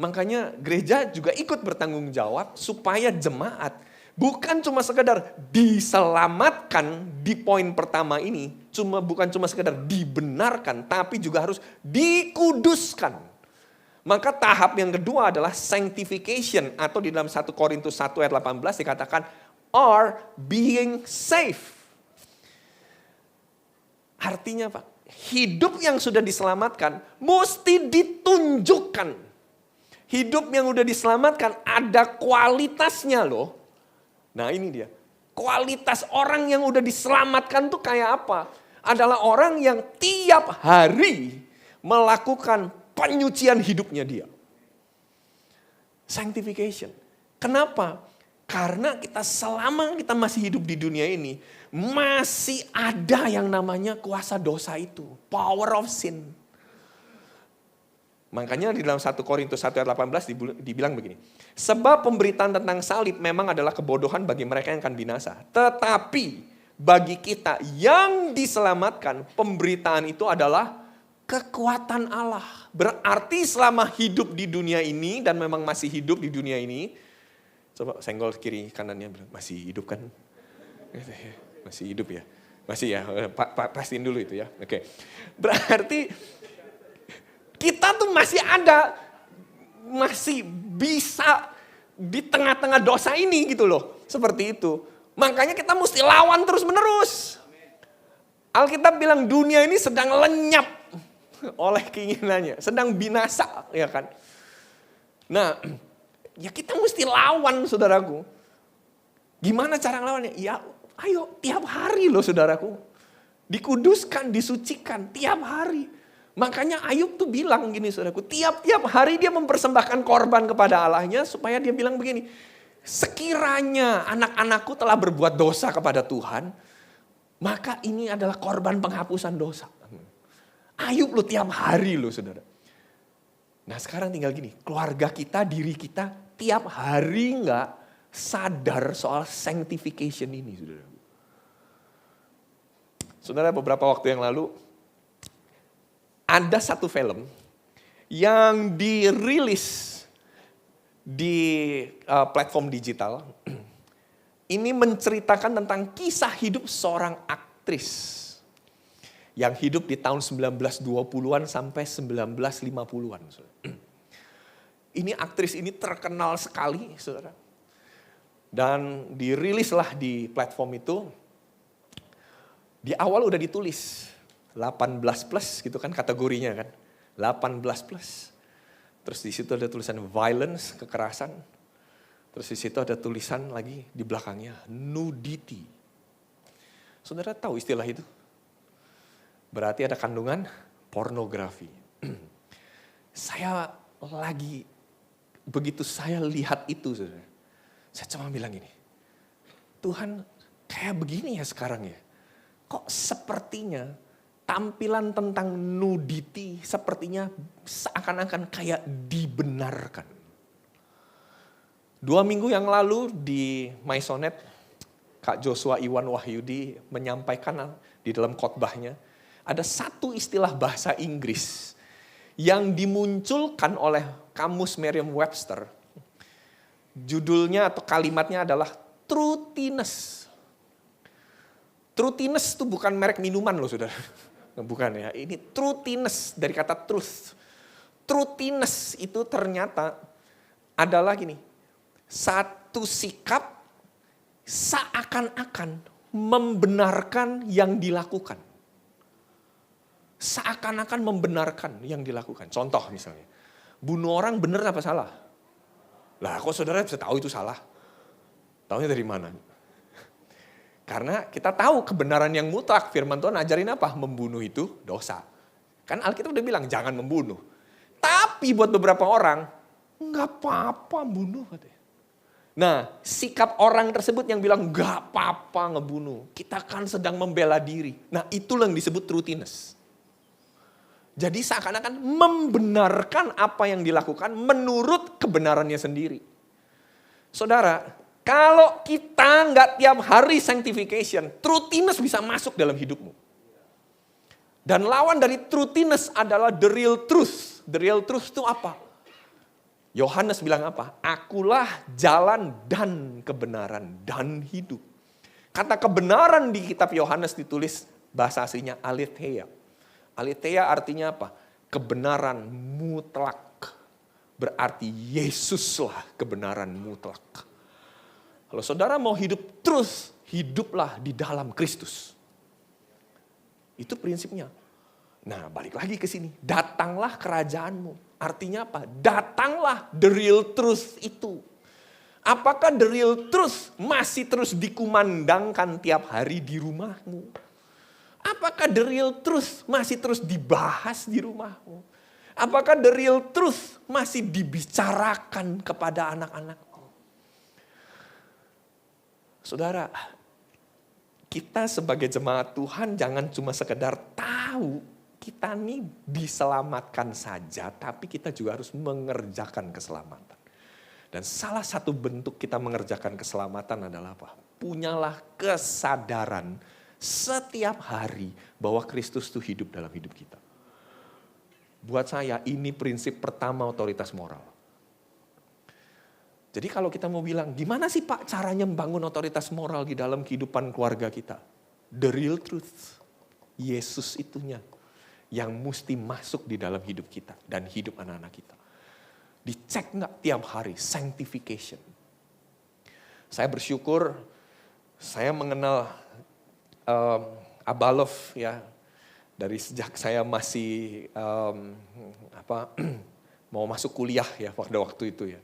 Makanya gereja juga ikut bertanggung jawab supaya jemaat bukan cuma sekedar diselamatkan di poin pertama ini, bukan cuma sekedar dibenarkan, tapi juga harus dikuduskan. Maka tahap yang kedua adalah sanctification atau di dalam 1 Korintus 1 ayat 18 dikatakan are being saved. Artinya Pak, hidup yang sudah diselamatkan mesti ditunjukkan. Hidup yang udah diselamatkan ada kualitasnya loh. Nah ini dia. Kualitas orang yang udah diselamatkan tuh kayak apa? adalah orang yang tiap hari melakukan penyucian hidupnya dia. Sanctification. Kenapa? Karena selama kita masih hidup di dunia ini, masih ada yang namanya kuasa dosa itu. Power of sin. Makanya di dalam 1 Korintus 1 ayat 18 dibilang begini. Sebab pemberitaan tentang salib memang adalah kebodohan bagi mereka yang akan binasa. Tetapi bagi kita yang diselamatkan, pemberitaan itu adalah kekuatan Allah. Berarti selama hidup di dunia ini dan memang masih hidup di dunia ini, coba senggol kiri kanannya, masih hidup kan? Masih hidup ya? Masih ya, pastiin dulu itu ya. Oke. Berarti kita tuh masih ada, masih bisa di tengah-tengah dosa ini gitu loh. Seperti itu. Makanya kita mesti lawan terus menerus. Alkitab bilang dunia ini sedang lenyap oleh keinginannya. Sedang binasa ya kan. Nah ya kita mesti lawan saudaraku. Gimana cara ngelawannya? Ya ayo tiap hari loh saudaraku. Dikuduskan, disucikan tiap hari. Makanya Ayub tuh bilang gini saudaraku, tiap-tiap hari dia mempersembahkan korban kepada Allahnya supaya dia bilang begini, sekiranya anak-anakku telah berbuat dosa kepada Tuhan, maka ini adalah korban penghapusan dosa. Ayub lo tiap hari lo saudara. Nah sekarang tinggal gini, keluarga kita, diri kita tiap hari nggak sadar soal sanctification ini saudara. Saudara beberapa waktu yang lalu, ada satu film yang dirilis di platform digital. Ini menceritakan tentang kisah hidup seorang aktris yang hidup di tahun 1920-an sampai 1950-an. Ini aktris ini terkenal sekali, saudara. Dan dirilislah di platform itu. Di awal udah ditulis 18 plus gitu kan kategorinya kan. 18 plus. Terus di situ ada tulisan violence, kekerasan. Terus di situ ada tulisan lagi di belakangnya nudity. Saudara tahu istilah itu? Berarti ada kandungan pornografi. Begitu saya lihat itu saudara. Saya cuma bilang gini. Tuhan kayak begini ya sekarang ya. Kok sepertinya tampilan tentang nudity sepertinya seakan-akan kayak dibenarkan. 2 minggu yang lalu di Maisonet, Kak Joshua Iwan Wahyudi menyampaikan di dalam khotbahnya, ada satu istilah bahasa Inggris yang dimunculkan oleh Kamus Merriam-Webster. Judulnya atau kalimatnya adalah truthiness. Truthiness itu bukan merek minuman loh saudara. Bukan ya, ini truthiness dari kata truth. Truthiness itu ternyata adalah gini, satu sikap seakan-akan membenarkan yang dilakukan. Seakan-akan membenarkan yang dilakukan. Contoh misalnya, bunuh orang benar apa salah? Lah kok saudara bisa tahu itu salah? Taunya dari mana? Karena kita tahu kebenaran yang mutlak, firman Tuhan ajarin apa? Membunuh itu dosa. Kan Alkitab udah bilang jangan membunuh. Tapi buat beberapa orang, nggak apa-apa bunuh katanya. Nah, sikap orang tersebut yang bilang nggak apa-apa ngebunuh. Kita kan sedang membela diri. Nah, itulah yang disebut truthiness. Jadi seakan-akan membenarkan apa yang dilakukan menurut kebenarannya sendiri. Saudara, kalau kita nggak tiap hari sanctification, truthiness bisa masuk dalam hidupmu. Dan lawan dari truthiness adalah the real truth. The real truth itu apa? Yohanes bilang apa? Akulah jalan dan kebenaran dan hidup. Kata kebenaran di kitab Yohanes ditulis bahasa aslinya aletheia. Aletheia artinya apa? Kebenaran mutlak. Berarti Yesuslah kebenaran mutlak. Kalau saudara mau hidup truth, hiduplah di dalam Kristus. Itu prinsipnya. Nah, balik lagi ke sini. Datanglah kerajaanmu. Artinya apa? Datanglah the real truth itu. Apakah the real truth masih terus dikumandangkan tiap hari di rumahmu? Apakah the real truth masih terus dibahas di rumahmu? Apakah the real truth masih dibicarakan kepada anak-anakmu? Saudara, kita sebagai jemaat Tuhan jangan cuma sekedar tahu kita nih diselamatkan saja, tapi kita juga harus mengerjakan keselamatan. Dan salah satu bentuk kita mengerjakan keselamatan adalah apa? Punyalah kesadaran setiap hari bahwa Kristus itu hidup dalam hidup kita. Buat saya ini prinsip pertama otoritas moral. Jadi kalau kita mau bilang, gimana sih Pak caranya membangun otoritas moral di dalam kehidupan keluarga kita? The real truth, Yesus itunya yang mesti masuk di dalam hidup kita dan hidup anak-anak kita. Dicek nggak tiap hari, sanctification. Saya bersyukur, saya mengenal Abalov ya dari sejak saya masih mau masuk kuliah ya pada waktu itu ya.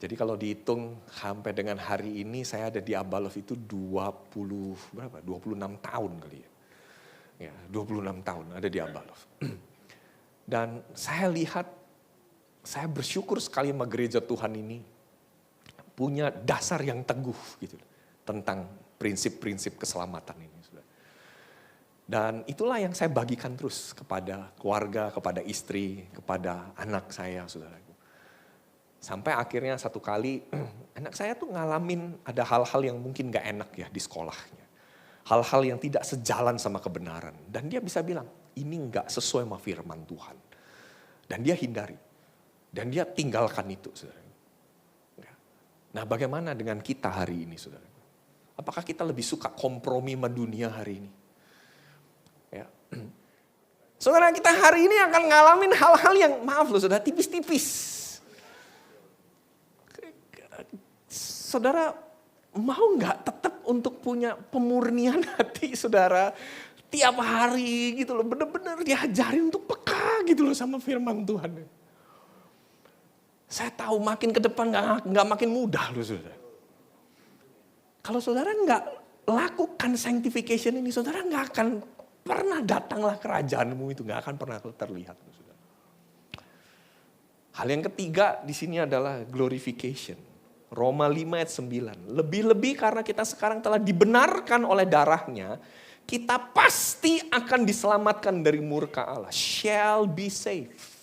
Jadi kalau dihitung sampai dengan hari ini saya ada di Abalov itu 26 tahun kali ya. Ya, 26 tahun ada di Abalov. Dan saya lihat, saya bersyukur sekali sama gereja Tuhan ini punya dasar yang teguh gitu tentang prinsip-prinsip keselamatan ini. Dan itulah yang saya bagikan terus kepada keluarga, kepada istri, kepada anak saya, saudaraku. Sampai akhirnya satu kali anak saya tuh ngalamin ada hal-hal yang mungkin gak enak ya di sekolahnya. Hal-hal yang tidak sejalan sama kebenaran. Dan dia bisa bilang, ini gak sesuai sama firman Tuhan. Dan dia hindari. Dan dia tinggalkan itu, saudara. Nah bagaimana dengan kita hari ini, saudara? Apakah kita lebih suka kompromi sama dunia hari ini? Ya. Saudara, kita hari ini akan ngalamin hal-hal yang, maaf loh saudara, tipis-tipis. Saudara, mau gak tetap untuk punya pemurnian hati, saudara? Tiap hari gitu loh, benar-benar diajarin untuk peka gitu loh sama firman Tuhan. Saya tahu makin ke depan gak makin mudah loh saudara. Kalau saudara nggak lakukan sanctification ini, saudara nggak akan pernah datanglah kerajaanmu itu, nggak akan pernah terlihat. Saudara. Hal yang ketiga di sini adalah glorification. Roma 5 ayat 9. Lebih-lebih karena kita sekarang telah dibenarkan oleh darahnya, kita pasti akan diselamatkan dari murka Allah. Shall be saved.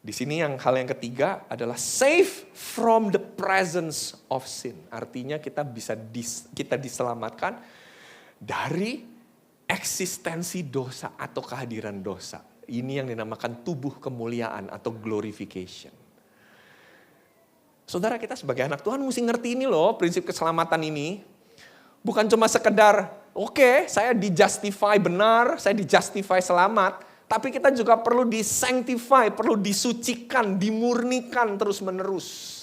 Di sini hal yang ketiga adalah safe from the presence of sin. Artinya kita diselamatkan dari eksistensi dosa atau kehadiran dosa. Ini yang dinamakan tubuh kemuliaan atau glorification. Saudara, kita sebagai anak Tuhan mesti ngerti ini loh, prinsip keselamatan ini. Bukan cuma sekedar, oke, saya di-justify benar, saya di-justify selamat. Tapi kita juga perlu di-sanctify, perlu disucikan, dimurnikan terus-menerus.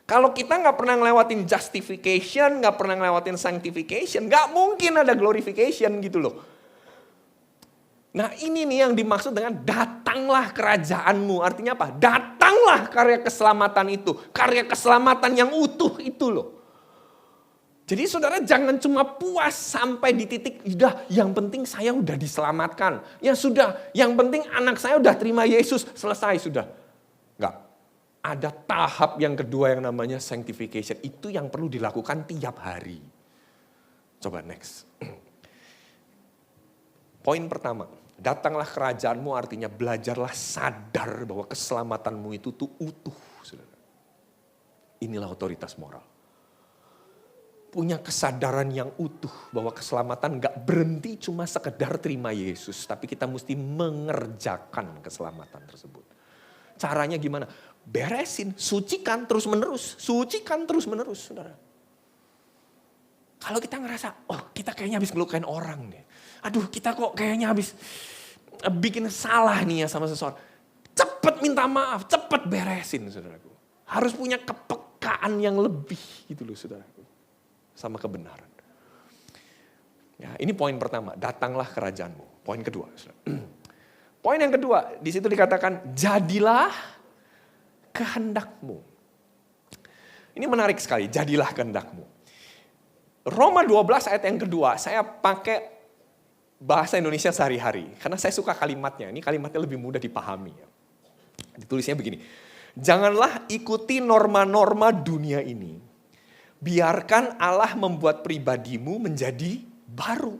Kalau kita nggak pernah ngelewatin justification, nggak pernah ngelewatin sanctification, nggak mungkin ada glorification gitu loh. Nah ini nih yang dimaksud dengan datanglah kerajaanmu. Artinya apa? Datanglah karya keselamatan itu. Karya keselamatan yang utuh itu loh. Jadi saudara jangan cuma puas sampai di titik, udah yang penting saya udah diselamatkan. Ya sudah, yang penting anak saya udah terima Yesus, selesai sudah. Enggak. Ada tahap yang kedua yang namanya sanctification. Itu yang perlu dilakukan tiap hari. Coba next. Poin pertama, datanglah kerajaanmu artinya belajarlah sadar bahwa keselamatanmu itu tuh utuh. Saudara. Inilah otoritas moral. Punya kesadaran yang utuh bahwa keselamatan gak berhenti cuma sekedar terima Yesus. Tapi kita mesti mengerjakan keselamatan tersebut. Caranya gimana? Beresin, sucikan terus menerus. Sucikan terus menerus, saudara. Kalau kita ngerasa, oh kita kayaknya habis ngelukain orang deh. Aduh kita kok kayaknya habis bikin salah nih ya sama seseorang. Cepet minta maaf, cepet beresin saudaraku. Harus punya kepekaan yang lebih gitu loh saudaraku. Sama kebenaran. Ya, ini poin pertama, datanglah kerajaanmu. Poin kedua. Poin yang kedua, di situ dikatakan jadilah kehendakmu. Ini menarik sekali, jadilah kehendakmu. Roma 12 ayat yang kedua, saya pakai bahasa Indonesia sehari-hari. Karena saya suka kalimatnya, ini kalimatnya lebih mudah dipahami. Ditulisnya begini, janganlah ikuti norma-norma dunia ini. Biarkan Allah membuat pribadimu menjadi baru.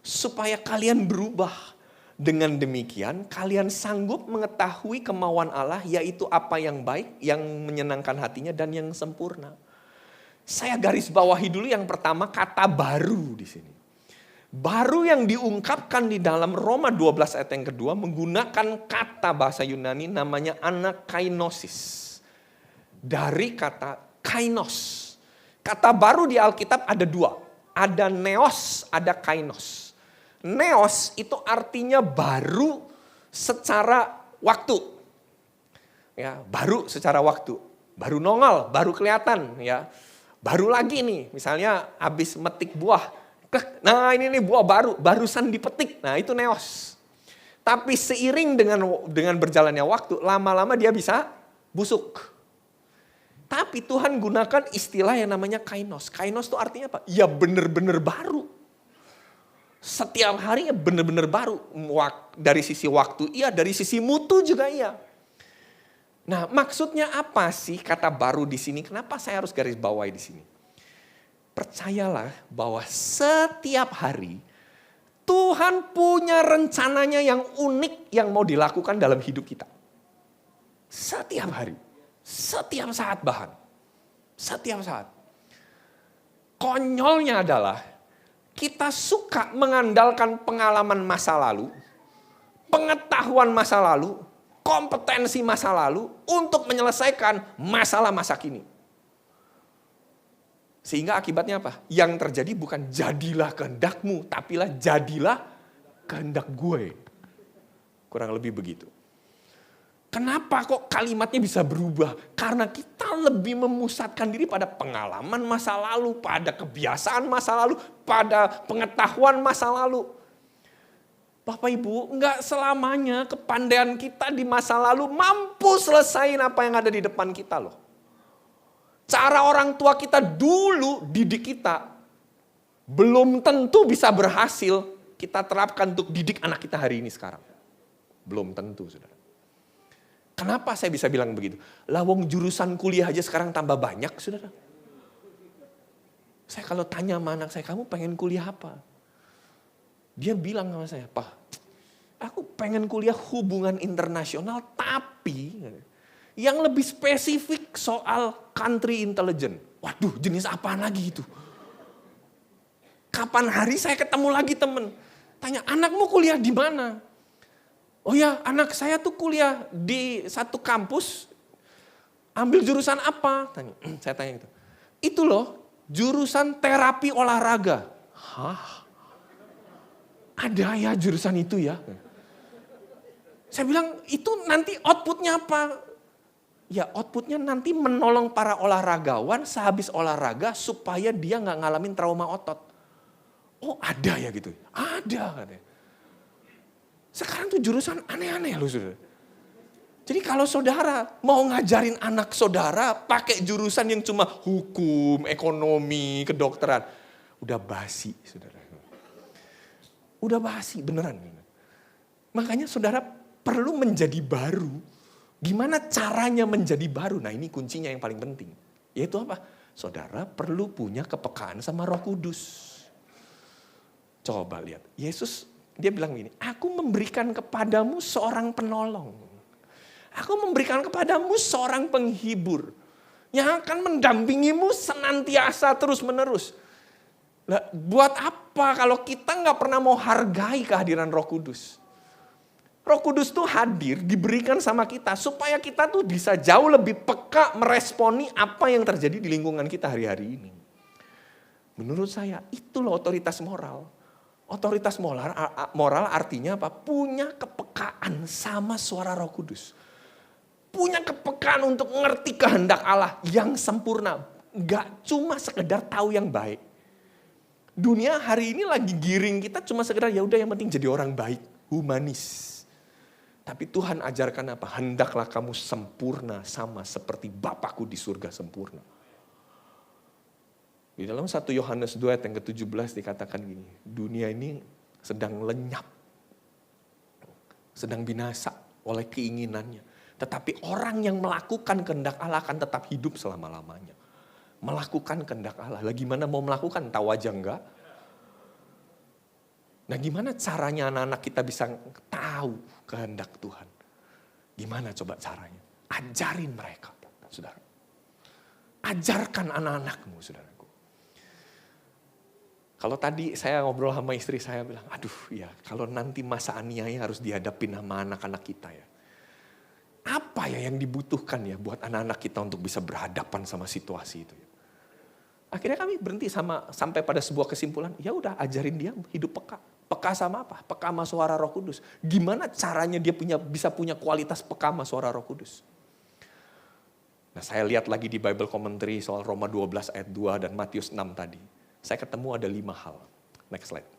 Supaya kalian berubah. Dengan demikian, kalian sanggup mengetahui kemauan Allah, yaitu apa yang baik, yang menyenangkan hatinya, dan yang sempurna. Saya garis bawahi dulu yang pertama, kata baru di sini. Baru yang diungkapkan di dalam Roma 12 ayat yang kedua, menggunakan kata bahasa Yunani namanya anakainosis. Dari kata kainos. Kata baru di Alkitab ada dua. Ada neos, ada kainos. Neos itu artinya baru secara waktu. Ya, baru secara waktu. Baru nongol, baru kelihatan ya. Baru lagi nih, misalnya habis metik buah. Nah, ini nih buah baru, barusan dipetik. Nah, itu neos. Tapi seiring dengan berjalannya waktu, lama-lama dia bisa busuk. Tapi Tuhan gunakan istilah yang namanya kainos. Kainos itu artinya apa? Ya benar-benar baru. Setiap harinya benar-benar baru. Dari sisi waktu iya, dari sisi mutu juga iya. Nah, maksudnya apa sih kata baru di sini? Kenapa saya harus garis bawahi di sini? Percayalah bahwa setiap hari Tuhan punya rencananya yang unik yang mau dilakukan dalam hidup kita. Setiap hari, setiap saat bahkan. Setiap saat. Konyolnya adalah kita suka mengandalkan pengalaman masa lalu, pengetahuan masa lalu, kompetensi masa lalu untuk menyelesaikan masalah masa kini. Sehingga akibatnya apa? Yang terjadi bukan jadilah kehendakmu, tapilah jadilah kehendak gue. Kurang lebih begitu. Kenapa kok kalimatnya bisa berubah? Karena kita lebih memusatkan diri pada pengalaman masa lalu, pada kebiasaan masa lalu, pada pengetahuan masa lalu. Bapak Ibu, enggak selamanya kepandaian kita di masa lalu mampu selesaiin apa yang ada di depan kita loh. Cara orang tua kita dulu didik kita, belum tentu bisa berhasil kita terapkan untuk didik anak kita hari ini sekarang. Belum tentu, saudara. Kenapa saya bisa bilang begitu? Lawang jurusan kuliah aja sekarang tambah banyak, saudara. Saya kalau tanya sama anak saya, kamu pengen kuliah apa? Dia bilang sama saya, Pak, aku pengen kuliah hubungan internasional, tapi yang lebih spesifik soal country intelligence. Waduh, jenis apaan lagi itu? Kapan hari saya ketemu lagi temen? Tanya, anakmu kuliah di mana? Oh ya, anak saya tuh kuliah di satu kampus, ambil jurusan apa? Saya tanya gitu. Itu loh, jurusan terapi olahraga. Hah? Ada ya jurusan itu ya? Saya bilang, itu nanti outputnya apa? Ya outputnya nanti menolong para olahragawan sehabis olahraga supaya dia gak ngalamin trauma otot. Oh ada ya gitu? Ada katanya. Sekarang tuh jurusan aneh-aneh loh saudara. Jadi kalau saudara mau ngajarin anak saudara pakai jurusan yang cuma hukum, ekonomi, kedokteran. Udah basi saudara. Udah basi beneran. Makanya saudara perlu menjadi baru. Gimana caranya menjadi baru? Nah ini kuncinya yang paling penting. Yaitu apa? Saudara perlu punya kepekaan sama Roh Kudus. Coba lihat. Yesus dia bilang gini, aku memberikan kepadamu seorang penolong. Aku memberikan kepadamu seorang penghibur. Yang akan mendampingimu senantiasa terus menerus. Nah, buat apa kalau kita gak pernah mau hargai kehadiran Roh Kudus? Roh Kudus tuh hadir, diberikan sama kita. Supaya kita tuh bisa jauh lebih peka meresponi apa yang terjadi di lingkungan kita hari-hari ini. Menurut saya, itu loh otoritas moral. Otoritas moral artinya apa? Punya kepekaan sama suara Roh Kudus. Punya kepekaan untuk ngerti kehendak Allah yang sempurna. Gak cuma sekedar tahu yang baik. Dunia hari ini lagi giring kita cuma sekedar ya udah yang penting jadi orang baik, humanis. Tapi Tuhan ajarkan apa? Hendaklah kamu sempurna sama seperti Bapakku di surga sempurna. Di dalam 1 Yohanes 2 ayat yang ke-17 dikatakan gini, dunia ini sedang lenyap, sedang binasa oleh keinginannya. Tetapi orang yang melakukan kehendak Allah akan tetap hidup selama-lamanya. Melakukan kehendak Allah. Lah gimana mau melakukan? Tahu aja enggak? Nah gimana caranya anak-anak kita bisa tahu kehendak Tuhan? Gimana coba caranya? Ajarin mereka, saudara. Ajarkan anak-anakmu, saudaraku. Kalau tadi saya ngobrol sama istri saya bilang, aduh ya kalau nanti masa aniaya harus dihadapin sama anak-anak kita ya. Apa ya yang dibutuhkan ya buat anak-anak kita untuk bisa berhadapan sama situasi itu ya. Akhirnya kami berhenti sampai pada sebuah kesimpulan, ya udah ajarin dia hidup peka. Peka sama apa? Peka sama suara Roh Kudus. Gimana caranya dia bisa punya kualitas peka sama suara Roh Kudus? Nah saya lihat lagi di Bible Commentary soal Roma 12 ayat 2 dan Matius 6 tadi. Saya ketemu ada 5 hal. Next slide.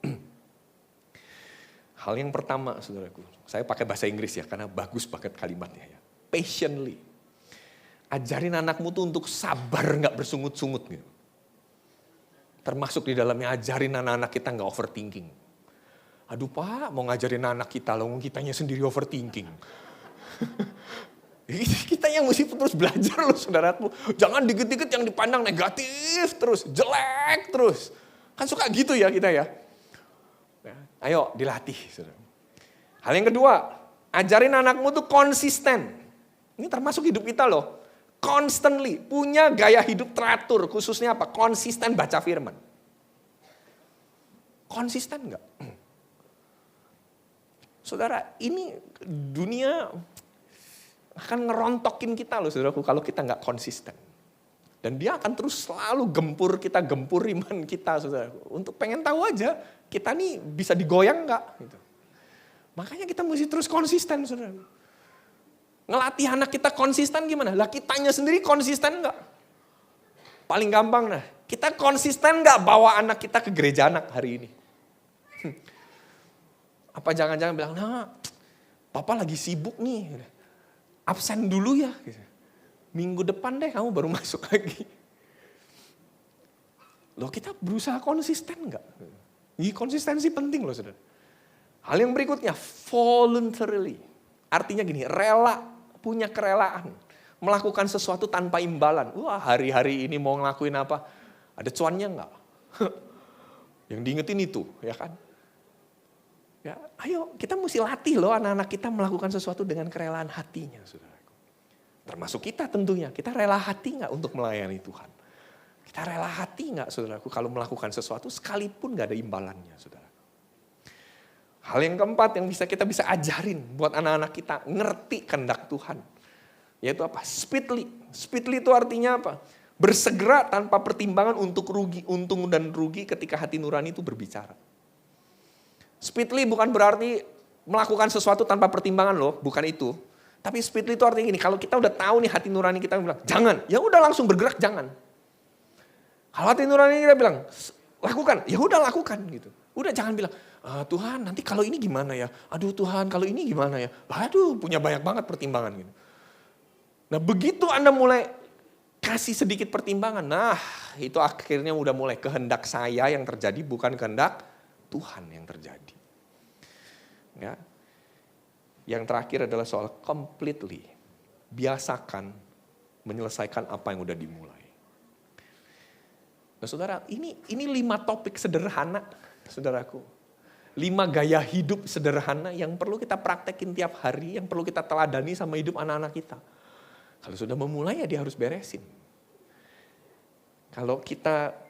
Hal yang pertama, saudaraku, saya pakai bahasa Inggris ya, karena bagus banget kalimatnya ya. Patiently. Ajarin anakmu tuh untuk sabar, gak bersungut-sungut gitu. Termasuk di dalamnya ajarin anak-anak kita gak overthinking. Aduh Pak, mau ngajarin anak kita loh, kitanya sendiri overthinking. Kita yang mesti terus belajar loh saudaraku. Jangan dikit-dikit yang dipandang negatif terus, jelek terus. Kan suka gitu ya kita ya. Ayo dilatih. Saudara. Hal yang kedua, ajarin anakmu tuh konsisten. Ini termasuk hidup kita loh. Constantly, punya gaya hidup teratur. Khususnya apa? Konsisten baca firman. Konsisten enggak? Saudara, ini dunia akan ngerontokin kita loh saudaraku kalau kita nggak konsisten. Dan dia akan terus selalu gempur iman kita saudaraku. Untuk pengen tahu aja kita nih bisa digoyang nggak. Gitu. Makanya kita mesti terus konsisten saudaraku. Ngelatih anak kita konsisten gimana? Lah kitanya sendiri konsisten nggak? Paling gampang nah, kita konsisten nggak bawa anak kita ke gereja anak hari ini? Apa jangan-jangan bilang, nah papa lagi sibuk nih. Absen dulu ya, minggu depan deh kamu baru masuk lagi. Loh kita berusaha konsisten enggak? Ini konsistensi penting loh saudara. Hal yang berikutnya, voluntarily. Artinya gini, rela, punya kerelaan. Melakukan sesuatu tanpa imbalan. Wah hari-hari ini mau ngelakuin apa? Ada cuannya enggak? Yang diingetin itu, ya kan? Ya, ayo kita mesti latih loh anak-anak kita melakukan sesuatu dengan kerelaan hatinya, saudaraku. Termasuk kita tentunya, kita rela hati nggak untuk melayani Tuhan? Kita rela hati nggak, saudaraku, kalau melakukan sesuatu sekalipun nggak ada imbalannya, saudara. Hal yang keempat yang kita bisa ajarin buat anak-anak kita ngerti kehendak Tuhan, yaitu apa? Speedily. Speedily itu artinya apa? Bersegera tanpa pertimbangan untuk untung dan rugi ketika hati nurani itu berbicara. Speedily bukan berarti melakukan sesuatu tanpa pertimbangan loh, bukan itu. Tapi speedily itu artinya gini, kalau kita udah tahu nih hati nurani kita bilang, jangan, ya udah langsung bergerak, jangan. Kalau hati nurani kita bilang, lakukan, ya udah lakukan gitu. Udah jangan bilang, Tuhan nanti kalau ini gimana ya? Aduh Tuhan kalau ini gimana ya? Aduh punya banyak banget pertimbangan gitu. Nah begitu Anda mulai kasih sedikit pertimbangan, nah itu akhirnya udah mulai kehendak saya yang terjadi, bukan kehendak Tuhan yang terjadi. Ya. Yang terakhir adalah soal completely. Biasakan menyelesaikan apa yang udah dimulai. Nah saudara, ini 5 topik sederhana, saudaraku. 5 gaya hidup sederhana yang perlu kita praktekin tiap hari, yang perlu kita teladani sama hidup anak-anak kita. Kalau sudah memulai ya dia harus beresin. Kalau kita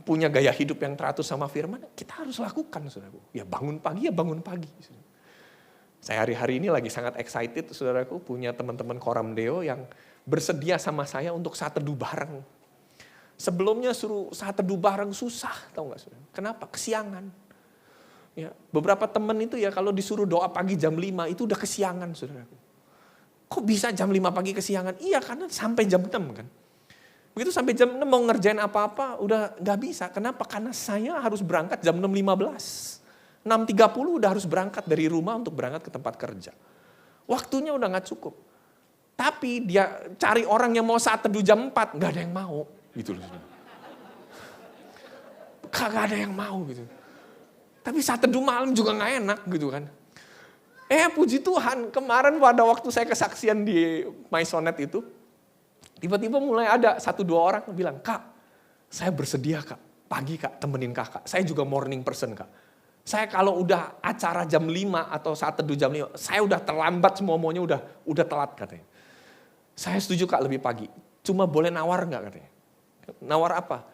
punya gaya hidup yang teratur sama firman, kita harus lakukan, saudaraku. Ya bangun pagi, ya bangun pagi. Saya hari-hari ini lagi sangat excited, saudaraku, punya teman-teman Koram Deo yang bersedia sama saya untuk saat teduh bareng. Sebelumnya suruh saat teduh bareng susah, tahu nggak saudara? Kenapa? Kesiangan. Ya, beberapa teman itu ya kalau disuruh doa pagi jam 5 itu udah kesiangan, saudaraku. Kok bisa jam 5 pagi kesiangan? Iya karena sampai jam 6 kan. Begitu sampai jam 6 mau ngerjain apa-apa udah gak bisa. Kenapa? Karena saya harus berangkat jam 6.15. 6.30 udah harus berangkat dari rumah untuk berangkat ke tempat kerja. Waktunya udah gak cukup. Tapi dia cari orang yang mau saat teduh jam 4, gak ada yang mau. Gitu loh. Kagak ada yang mau gitu. Tapi saat teduh malam juga gak enak gitu kan. Puji Tuhan, kemarin pada waktu saya kesaksian di Maisonet itu, tiba-tiba mulai ada 1-2 orang bilang, Kak, saya bersedia Kak, pagi Kak, temenin Kakak. Saya juga morning person Kak. Saya kalau udah acara jam 5 atau saat teduh jam 5, saya udah terlambat semua maunya udah telat katanya. Saya setuju Kak lebih pagi, cuma boleh nawar gak katanya. Nawar apa?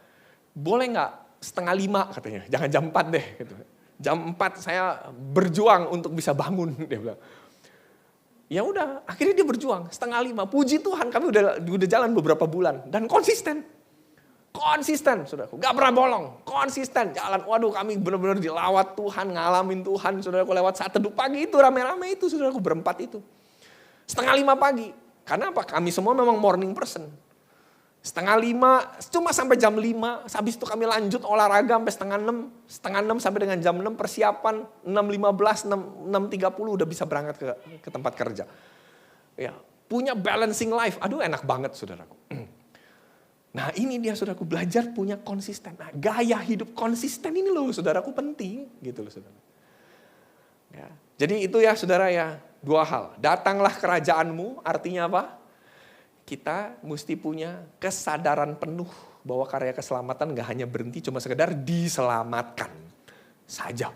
Boleh gak 4:30 katanya, jangan jam 4 deh. Gitu. Jam 4 saya berjuang untuk bisa bangun, dia bilang. Ya udah, akhirnya dia berjuang 4:30. Puji Tuhan, kami udah jalan beberapa bulan dan konsisten. Konsisten, saudaraku. Gak pernah bolong, konsisten jalan. Waduh, kami benar-benar dilawat Tuhan, ngalamin Tuhan, saudaraku, lewat saat teduh pagi itu, rame-rame itu, saudaraku, berempat itu. 4:30 pagi. Karena apa? Kami semua memang morning person. 4:30, cuma sampai jam 5, habis itu kami lanjut olahraga sampai 5:30, 5:30 sampai dengan jam 6 persiapan, 6:15, 6:30 udah bisa berangkat ke tempat kerja. Ya, punya balancing life, aduh enak banget saudaraku. Nah ini dia saudaraku, belajar punya konsisten. Nah, gaya hidup konsisten ini loh saudaraku penting gitu loh saudara. Ya, jadi itu ya saudara ya, 2 hal. Datanglah kerajaanmu, artinya apa? Kita mesti punya kesadaran penuh bahwa karya keselamatan gak hanya berhenti cuma sekedar diselamatkan saja.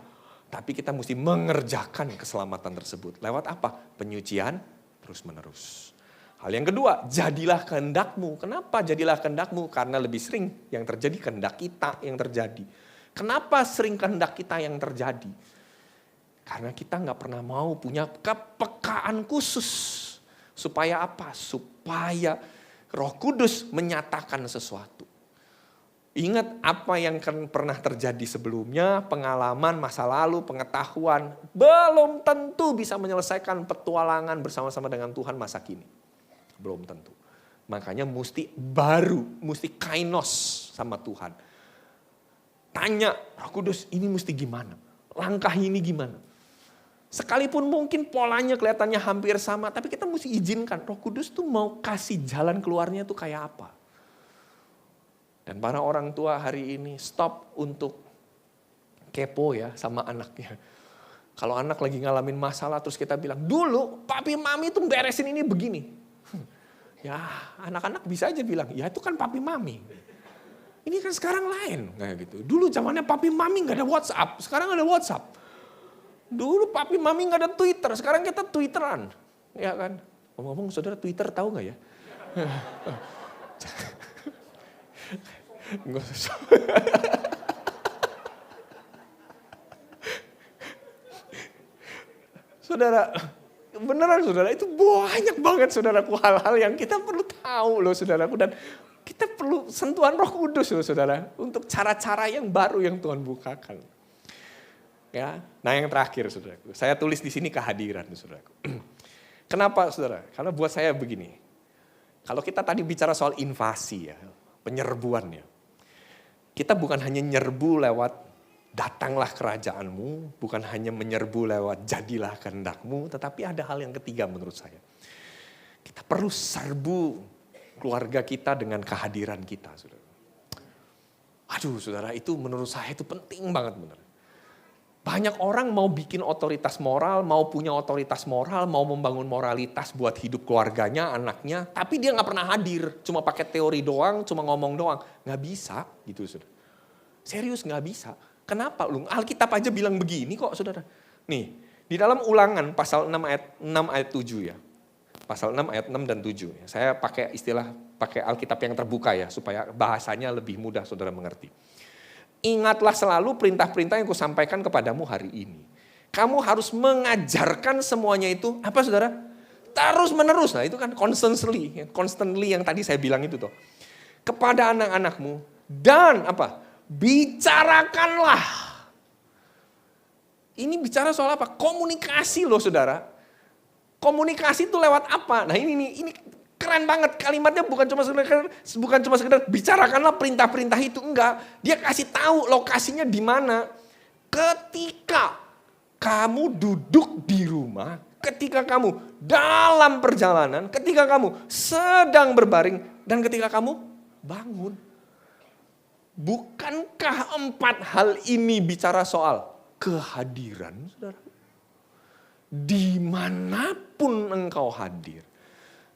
Tapi kita mesti mengerjakan keselamatan tersebut. Lewat apa? Penyucian terus menerus. Hal yang kedua, jadilah kehendakmu. Kenapa jadilah kehendakmu? Karena lebih sering yang terjadi kehendak kita yang terjadi. Kenapa sering kehendak kita yang terjadi? Karena kita gak pernah mau punya kepekaan khusus. Supaya apa? Supaya Roh Kudus menyatakan sesuatu. Ingat apa yang pernah terjadi sebelumnya, pengalaman masa lalu, pengetahuan, belum tentu bisa menyelesaikan petualangan bersama-sama dengan Tuhan masa kini. Belum tentu. Makanya mesti baru, mesti kainos sama Tuhan. Tanya, Roh Kudus ini mesti gimana? Langkah ini gimana? Sekalipun mungkin polanya kelihatannya hampir sama, tapi kita mesti izinkan Roh Kudus tuh mau kasih jalan keluarnya tuh kayak apa. Dan para orang tua hari ini stop untuk kepo ya sama anaknya. Kalau anak lagi ngalamin masalah terus kita bilang, dulu papi mami tuh beresin ini begini. Ya anak-anak bisa aja bilang, ya itu kan papi mami. Ini kan sekarang lain kayak gitu. Dulu zamannya papi mami gak ada WhatsApp, sekarang ada WhatsApp. Dulu papi mami gak ada Twitter, sekarang kita Twitteran. Ya kan? Ngomong-ngomong saudara Twitter tahu gak ya? Saudara, beneran saudara, itu banyak banget saudaraku hal-hal yang kita perlu tahu loh saudaraku. Dan kita perlu sentuhan Roh Kudus loh saudara. Untuk cara-cara yang baru yang Tuhan bukakan. Ya, nah yang terakhir saudaraku, saya tulis di sini kehadiran saudaraku. Kenapa saudara? Karena buat saya begini, kalau kita tadi bicara soal invasi ya, penyerbuan ya, kita bukan hanya nyerbu lewat datanglah kerajaanmu, bukan hanya menyerbu lewat jadilah kehendakmu, tetapi ada hal yang ketiga menurut saya. Kita perlu serbu keluarga kita dengan kehadiran kita saudara. Aduh saudara, itu menurut saya itu penting banget benar. Banyak orang mau bikin otoritas moral, mau punya otoritas moral, mau membangun moralitas buat hidup keluarganya, anaknya. Tapi dia gak pernah hadir, cuma pakai teori doang, cuma ngomong doang. Gak bisa gitu saudara. Serius gak bisa. Kenapa? Alkitab aja bilang begini kok saudara. Nih, di dalam Ulangan pasal 6 ayat 7 ya. Pasal 6 ayat 6 dan 7. Saya pakai Alkitab yang terbuka ya, supaya bahasanya lebih mudah saudara mengerti. Ingatlah selalu perintah-perintah yang kusampaikan kepadamu hari ini. Kamu harus mengajarkan semuanya itu, apa saudara? Terus menerus, nah itu kan constantly yang tadi saya bilang itu tuh. Kepada anak-anakmu dan apa? Bicarakanlah. Ini bicara soal apa? Komunikasi loh saudara. Komunikasi itu lewat apa? Nah ini keren banget kalimatnya, bukan cuma sekedar bicarakanlah perintah-perintah itu, enggak. Dia kasih tahu lokasinya di mana. Ketika kamu duduk di rumah, ketika kamu dalam perjalanan, ketika kamu sedang berbaring, dan ketika kamu bangun. Bukankah 4 hal ini bicara soal kehadiran, saudara? Dimanapun engkau hadir,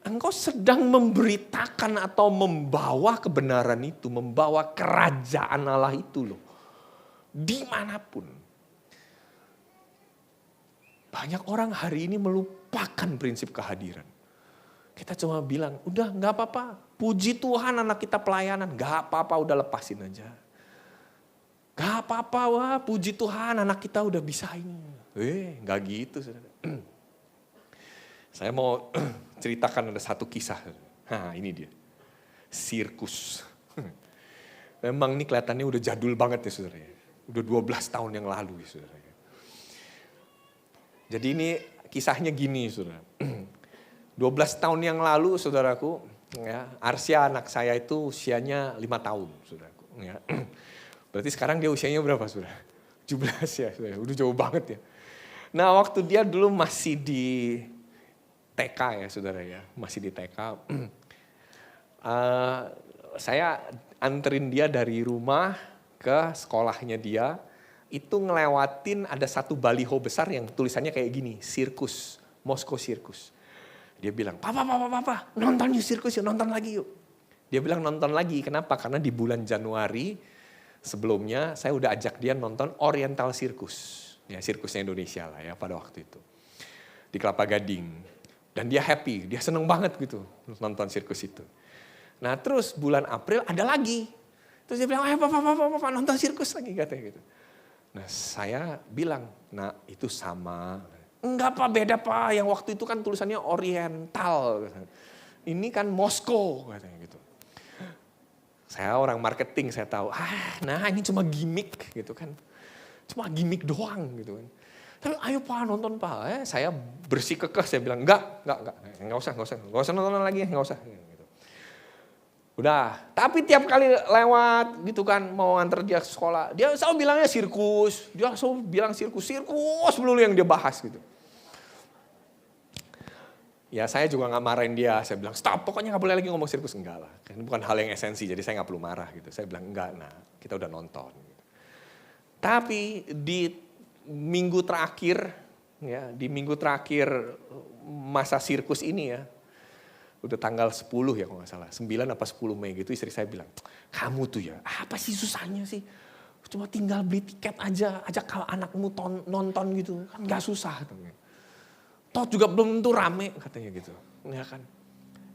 engkau sedang memberitakan atau membawa kebenaran itu, membawa kerajaan Allah itu loh. Dimanapun. Banyak orang hari ini melupakan prinsip kehadiran. Kita cuma bilang, udah gak apa-apa. Puji Tuhan anak kita pelayanan. Gak apa-apa, udah lepasin aja. Gak apa-apa, wah puji Tuhan anak kita udah bisa ini. Gak gitu. Saudara. Saya mau ceritakan ada satu kisah. Nah ini dia. Sirkus. Memang ini kelihatannya udah jadul banget ya saudara. Udah 12 tahun yang lalu ya saudara. Jadi ini kisahnya gini saudara. 12 tahun yang lalu saudaraku, ya, Arsya anak saya itu usianya 5 tahun saudaraku. Ya. Berarti sekarang dia usianya berapa saudara? 17 ya saudara, udah jauh banget ya. Nah waktu dia dulu masih di TK ya saudara ya, masih di TK. Saya anterin dia dari rumah ke sekolahnya dia, itu ngelewatin ada satu baliho besar yang tulisannya kayak gini, sirkus, Moskow Sirkus. Dia bilang, papa, nonton yuk sirkus yuk, nonton lagi yuk. Dia bilang nonton lagi, kenapa? Karena di bulan Januari sebelumnya saya udah ajak dia nonton Oriental Sirkus. Ya sirkusnya Indonesia lah ya pada waktu itu. Di Kelapa Gading. Dan dia happy, dia seneng banget gitu nonton sirkus itu. Nah terus bulan April ada lagi. Terus dia bilang, ayo papa nonton sirkus lagi katanya gitu. Nah saya bilang, nah itu sama. Enggak pak, beda pak. Yang waktu itu kan tulisannya Oriental. Ini kan Moskow katanya gitu. Saya orang marketing, saya tahu. Nah ini cuma gimmick gitu kan. Cuma gimmick doang gitu kan. Tapi ayo pak nonton pak. Saya bersikukuh, saya bilang enggak usah nonton lagi, enggak usah. Gitu. Udah, tapi tiap kali lewat gitu kan, mau antar dia ke sekolah, dia selalu bilangnya sirkus. Dia selalu bilang sirkus melulu yang dia bahas gitu. Ya saya juga gak marahin dia, saya bilang stop, pokoknya gak boleh lagi ngomong sirkus. Enggak lah, ini bukan hal yang esensi, jadi saya gak perlu marah gitu. Saya bilang enggak, nah kita udah nonton. Gitu. Tapi di minggu terakhir, ya di minggu terakhir masa sirkus ini ya, udah tanggal 10 ya kalau gak salah, 9 apa 10 Mei gitu istri saya bilang, kamu tuh ya apa sih susahnya sih, cuma tinggal beli tiket aja, ajak kalau anakmu nonton gitu, kan gak susah. Toh juga belum tentu rame katanya gitu, ya kan?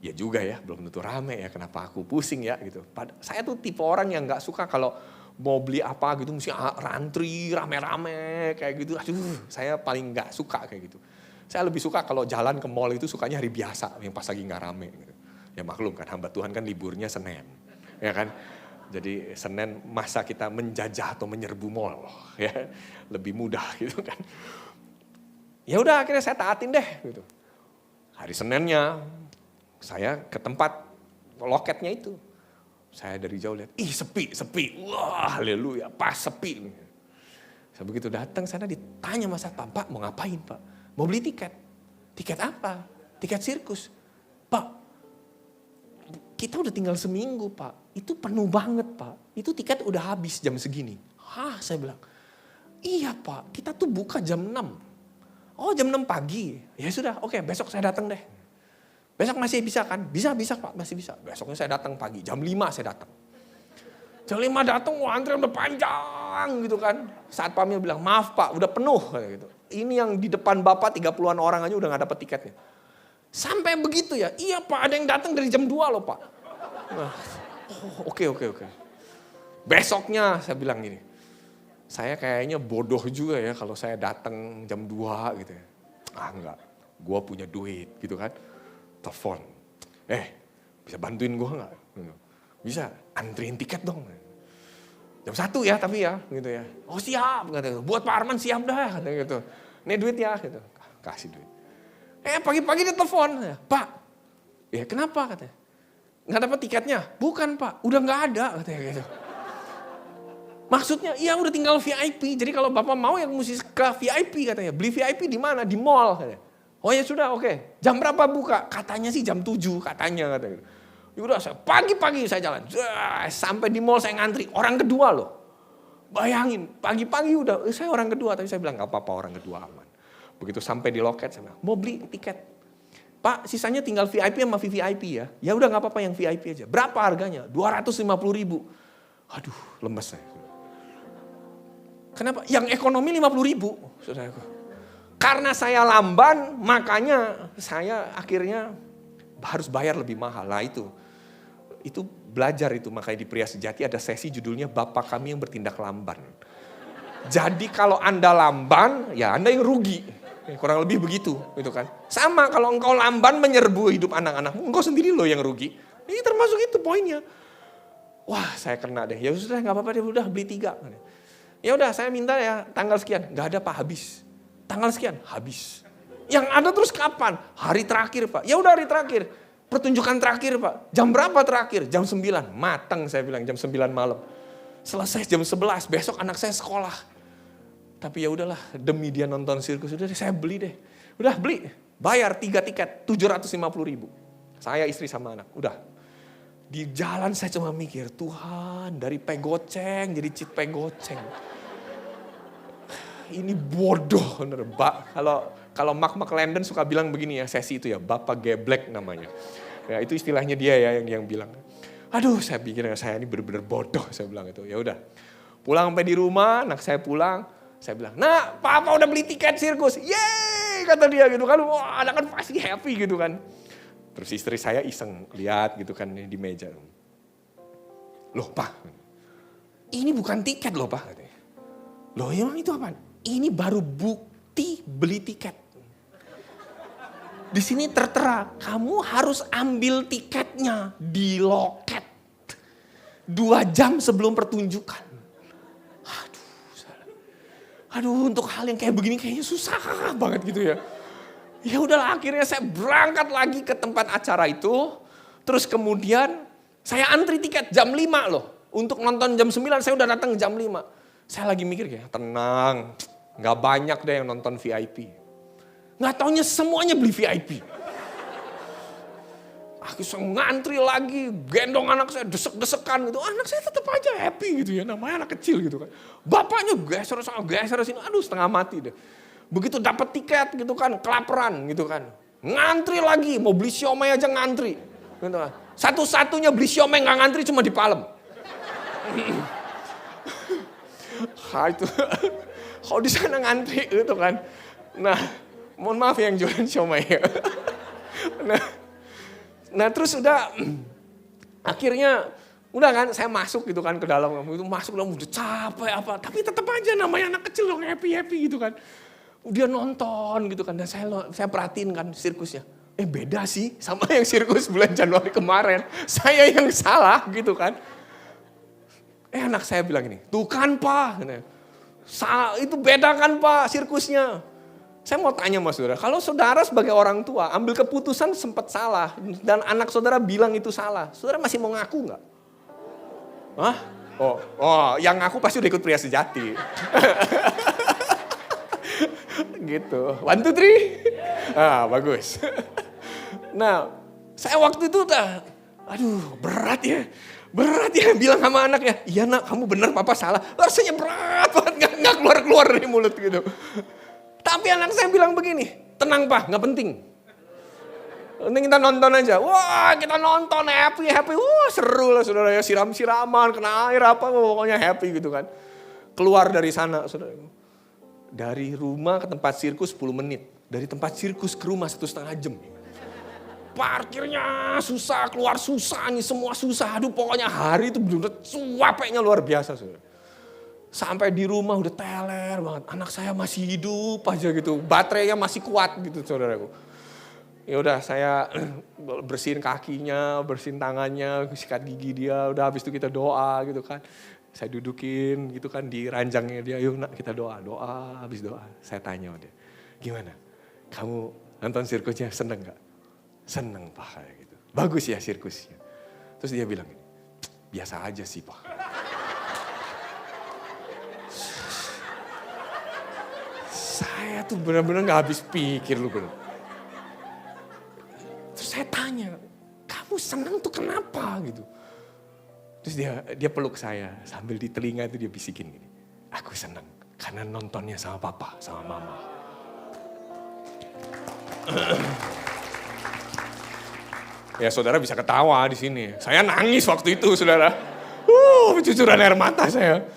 Ya juga ya, belum tentu rame ya. Kenapa aku pusing ya gitu? Saya tuh tipe orang yang nggak suka kalau mau beli apa gitu mesti rantri rame-rame kayak gitu. Aduh, saya paling nggak suka kayak gitu. Saya lebih suka kalau jalan ke mall itu sukanya hari biasa yang pas lagi nggak rame. Gitu. Ya maklum kan, hamba Tuhan kan liburnya Senin, ya kan? Jadi Senin masa kita menjajah atau menyerbu mall, ya lebih mudah gitu kan. Ya udah akhirnya saya taatin deh gitu. Hari Seninnya saya ke tempat loketnya itu. Saya dari jauh lihat, ih sepi. Wah haleluya, pas sepi. Saya begitu datang sana ditanya mas satpam, Pak mau ngapain Pak? Mau beli tiket. Tiket apa? Tiket sirkus. Pak, kita udah tinggal seminggu Pak. Itu penuh banget Pak. Itu tiket udah habis jam segini. Hah saya bilang, iya Pak kita tuh buka jam 6. Oh jam 6 pagi, ya sudah oke besok saya datang deh. Besok masih bisa kan? Bisa Pak, masih bisa. Besoknya saya datang pagi, jam 5 saya datang. Jam 5 datang, wah antrian udah panjang gitu kan. Saat Satpamnya bilang, maaf Pak udah penuh kayak gitu. Ini yang di depan Bapak 30-an orang aja udah gak dapet tiketnya. Sampai begitu ya, iya Pak ada yang datang dari jam 2 loh Pak. Nah, oke. Besoknya saya bilang gini, saya kayaknya bodoh juga ya kalau saya datang jam 2 gitu ya. Enggak, gue punya duit gitu kan. Telepon, bisa bantuin gue gak? Bisa, antriin tiket dong. Jam 1 ya tapi ya gitu ya. Oh siap, katanya. Buat Pak Arman siap dah katanya gitu. Nih duit ya gitu. Kasih duit. Pagi-pagi dia telepon, Pak, ya kenapa katanya? Gak dapat tiketnya? Bukan Pak, udah gak ada katanya gitu. Maksudnya, iya udah tinggal VIP. Jadi kalau Bapak mau ya mesti ke VIP katanya. Beli VIP di mana? Di mall katanya. Oh ya sudah oke. Jam berapa buka? Katanya sih jam 7 katanya. Yaudah, pagi-pagi saya jalan. Sampai di mall saya ngantri. Orang kedua loh. Bayangin, pagi-pagi udah, saya orang kedua. Tapi saya bilang, gak apa-apa orang kedua aman. Begitu sampai di loket, saya bilang, mau beli tiket. Pak, sisanya tinggal VIP sama VVIP ya. Ya udah gak apa-apa yang VIP aja. Berapa harganya? 250.000. Aduh, lemes saya. Kenapa? Yang ekonomi 50.000, saudaraku. Karena saya lamban, makanya saya akhirnya harus bayar lebih mahal. Nah itu belajar itu, makanya di Pria Sejati ada sesi judulnya Bapak Kami yang Bertindak Lamban. Jadi kalau Anda lamban, ya Anda yang rugi. Kurang lebih begitu, gitu kan. Sama kalau engkau lamban menyerbu hidup anak-anakmu, engkau sendiri loh yang rugi. Ini termasuk itu poinnya. Wah, saya kena deh. Ya sudah, nggak apa-apa deh, udah beli 3. Ya udah, saya minta ya tanggal sekian. Nggak ada Pak, habis. Tanggal sekian, habis. Yang ada terus kapan? Hari terakhir Pak. Ya udah hari terakhir. Pertunjukan terakhir Pak. Jam berapa terakhir? Jam 9. Mateng saya bilang, jam 9 malam. Selesai jam 11, besok anak saya sekolah. Tapi ya udahlah, demi dia nonton sirkus, udah deh, saya beli deh. Udah beli, bayar 3 tiket, 750.000. Saya, istri sama anak, udah. Di jalan saya cuma mikir, Tuhan dari pegoceng jadi cheat pegoceng. Ini bodoh bener, Pak. Kalau Mark McClendon suka bilang begini ya, sesi itu ya, Bapak Geblek namanya. Ya itu istilahnya dia ya yang bilang. Aduh, saya pikir saya ini bener-bener bodoh, saya bilang itu. Ya udah. Pulang sampai di rumah, anak saya pulang, saya bilang, "Nah, Papa udah beli tiket sirkus." Yeay, kata dia gitu kan. Wah, anak kan pasti happy gitu kan. Terus istri saya iseng lihat gitu kan di meja. "Loh, Pak, ini bukan tiket loh, Pak." "Loh, emang itu apa?" "Ini baru bukti beli tiket. Di sini tertera, kamu harus ambil tiketnya di loket 2 jam sebelum pertunjukan." Aduh, untuk hal yang kayak begini kayaknya susah banget gitu ya. Ya udahlah, akhirnya saya berangkat lagi ke tempat acara itu. Terus kemudian saya antri tiket jam 5 loh. Untuk nonton jam 9 saya udah datang jam 5. Saya lagi mikir kayak, tenang, gak banyak deh yang nonton VIP. Gak taunya semuanya beli VIP. Aku ngantri lagi, gendong anak saya, desek-desekan gitu. Anak saya tetap aja happy gitu ya, namanya anak kecil gitu kan. Bapaknya geser sini, aduh setengah mati deh. Begitu dapat tiket gitu kan, kelaparan gitu kan. Ngantri lagi, mau beli siomay aja ngantri. Gitu kan. Satu-satunya beli siomay gak ngantri cuma di Palem. Itu kalau di sana ngantri gitu kan. Nah, mohon maaf yang jualan siomay. Nah terus udah akhirnya udah kan saya masuk gitu kan ke dalam, itu masuk dalam udah capek apa, tapi tetap aja namanya anak kecil dong happy gitu kan. Dia nonton gitu kan dan saya perhatiin kan sirkusnya. Beda sih sama yang sirkus bulan Januari kemarin. Saya yang salah gitu kan. Anak saya bilang ini, "Tuh kan Pak, itu beda kan Pak sirkusnya." Saya mau tanya sama saudara, kalau saudara sebagai orang tua ambil keputusan sempat salah dan anak saudara bilang itu salah, saudara masih mau ngaku nggak? Hah? Oh, yang ngaku pasti udah ikut Pria Sejati. Gitu. 1, 2, 3. Bagus. Nah, saya waktu itu aduh berat ya bilang sama anak ya, "Iya nak, kamu benar, Papa salah." Rasanya berat banget, nggak keluar dari mulut gitu. Tapi anak saya bilang begini, "Tenang Pak, gak penting. Nanti kita nonton aja." Wah, kita nonton happy. Wah, seru lah saudara ya, siram-siraman, kena air apa, pokoknya happy gitu kan. Keluar dari sana saudara. Dari rumah ke tempat sirkus 10 menit. Dari tempat sirkus ke rumah 1,5 jam. Parkirnya susah, keluar susah nih, semua susah. Aduh, pokoknya hari itu bener-bener capeknya luar biasa saudara. Sampai di rumah udah teler banget. Anak saya masih hidup aja gitu. Baterainya masih kuat gitu saudaraku. Ya udah saya bersihin kakinya, bersihin tangannya, sikat gigi dia. Udah habis itu kita doa gitu kan. Saya dudukin gitu kan di ranjangnya dia. "Yuk nak kita doa." Habis doa. Saya tanya sama dia, "Gimana? Kamu nonton sirkusnya seneng gak?" "Seneng Pak." Gitu. "Bagus ya sirkusnya?" Terus dia bilang, "Biasa aja sih Pak." Saya tuh benar-benar gak habis pikir lu bener. Terus saya tanya, "Kamu senang tuh kenapa?" Terus dia peluk saya, sambil di telinga itu dia bisikin gini, aku senang karena nontonnya sama papa, sama mama. Ya saudara bisa ketawa di sini. Saya nangis waktu itu saudara. Cucuran air mata saya.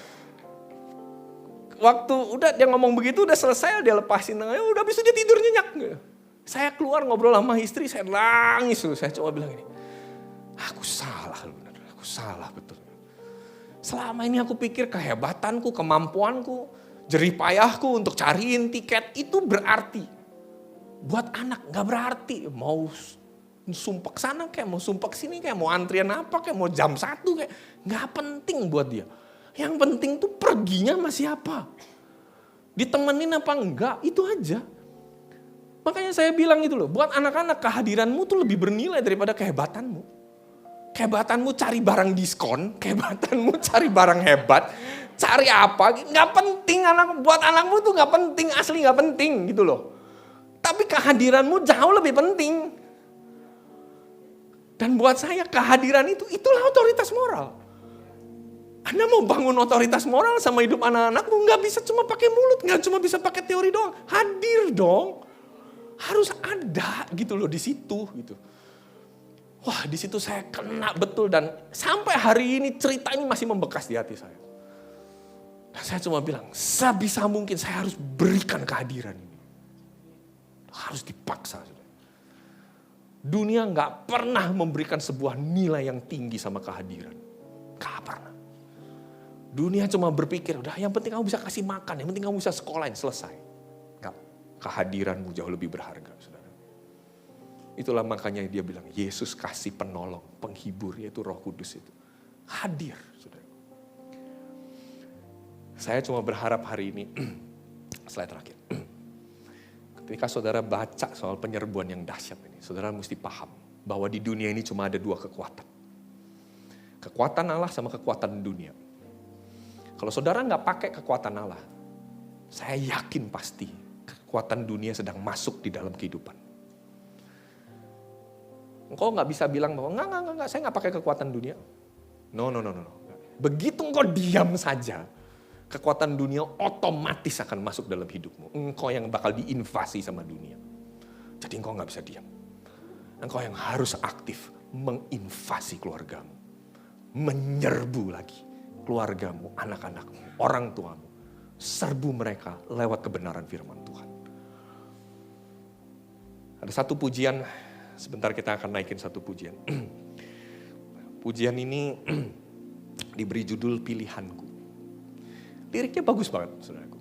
Waktu udah dia ngomong begitu udah selesai, dia lepasin tangannya, udah habis itu dia tidur nyenyak. Saya keluar ngobrol sama istri, saya nangis. Saya coba bilang ini, aku salah benar, aku salah betul. Selama ini aku pikir kehebatanku, kemampuanku, jerih payahku untuk cariin tiket itu berarti. Buat anak gak berarti, mau sumpek sana kayak, mau sumpek sini kayak, mau antrian apa kayak, mau jam 1 kayak, gak penting buat dia. Yang penting tuh perginya sama siapa. Ditemenin apa enggak, itu aja. Makanya saya bilang itu loh, buat anak-anak kehadiranmu tuh lebih bernilai daripada kehebatanmu. Kehebatanmu cari barang diskon, kehebatanmu cari barang hebat, cari apa, gak penting buat anakmu tuh gak penting, asli gak penting gitu loh. Tapi kehadiranmu jauh lebih penting. Dan buat saya kehadiran itulah otoritas moral. Anda mau bangun otoritas moral sama hidup anak-anakmu, gak bisa cuma pakai mulut, gak cuma bisa pakai teori doang. Hadir dong. Harus ada gitu loh di situ gitu. Wah, di situ saya kena betul dan sampai hari ini cerita ini masih membekas di hati saya. Dan saya cuma bilang, sebisa mungkin saya harus berikan kehadiran ini. Harus dipaksa. Dunia gak pernah memberikan sebuah nilai yang tinggi sama kehadiran. Gak pernah. Dunia cuma berpikir, udah yang penting kamu bisa kasih makan, yang penting kamu bisa sekolahin, selesai. Enggak, kehadiranmu jauh lebih berharga, saudara. Itulah makanya dia bilang, Yesus kasih penolong, penghibur, yaitu Roh Kudus itu. Hadir, saudara. Saya cuma berharap hari ini, slide terakhir. Ketika saudara baca soal penyerbuan yang dahsyat ini, saudara mesti paham bahwa di dunia ini cuma ada 2 kekuatan. Kekuatan Allah sama kekuatan dunia. Kalau saudara nggak pakai kekuatan Allah, saya yakin pasti kekuatan dunia sedang masuk di dalam kehidupan. Engkau nggak bisa bilang bahwa enggak, saya nggak pakai kekuatan dunia. No. Begitu engkau diam saja, kekuatan dunia otomatis akan masuk dalam hidupmu. Engkau yang bakal diinvasi sama dunia. Jadi engkau nggak bisa diam. Engkau yang harus aktif menginvasi keluargamu, menyerbu lagi keluargamu, anak-anakmu, orang tuamu. Serbu mereka lewat kebenaran firman Tuhan. Ada satu pujian, sebentar kita akan naikin satu pujian. Pujian ini diberi judul Pilihanku. Liriknya bagus banget, saudaraku.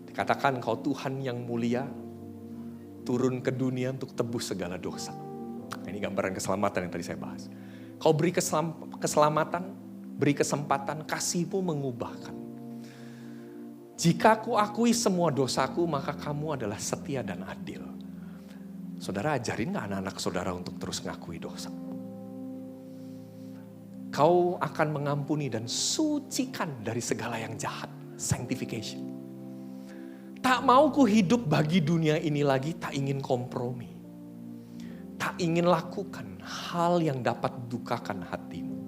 Dikatakan kau Tuhan yang mulia, turun ke dunia untuk tebus segala dosa. Ini gambaran keselamatan yang tadi saya bahas. Kau beri keselamatan, beri kesempatan, kasih-Mu mengubahkan. Jika aku akui semua dosaku, maka kamu adalah setia dan adil. Saudara ajarin gak anak-anak saudara untuk terus ngakui dosa? Kau akan mengampuni dan sucikan dari segala yang jahat. Sanctification. Tak mau ku hidup bagi dunia ini lagi, tak ingin kompromi. Tak ingin lakukan hal yang dapat dukakan hatimu.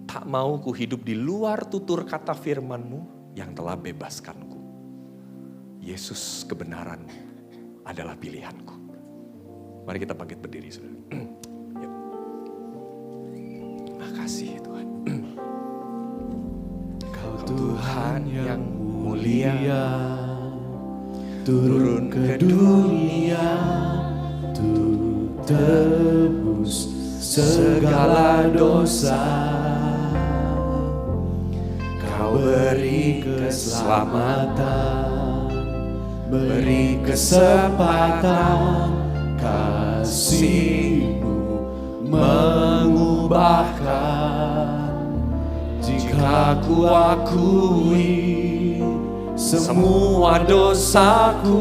Tak mau ku hidup di luar tutur kata firman-Mu yang telah bebaskanku. Yesus kebenaran adalah pilihanku. Mari kita bangkit berdiri, saudara. Yuk. Makasih Tuhan. Kau Tuhan yang mulia, turun ke dunia, untuk tebus segala dosa. Kau beri keselamatan, beri kesempatan, kasih-Mu mengubahkan. Jika ku akui semua dosaku,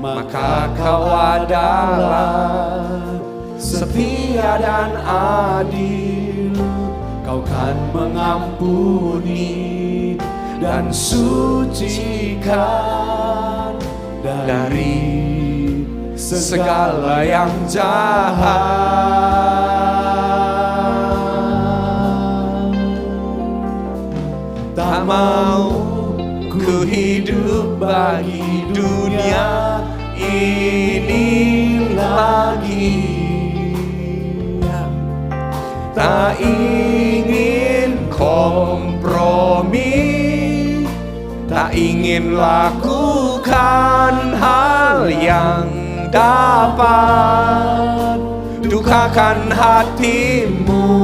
maka Kau adalah setia dan adil. Kau kan mengampuni dan sucikan dari segala yang jahat. Tak mau ku hidup bagi dunia ini lagi. Tak ingin kompromi, tak ingin lakukan hal yang dapat dukakan hatimu.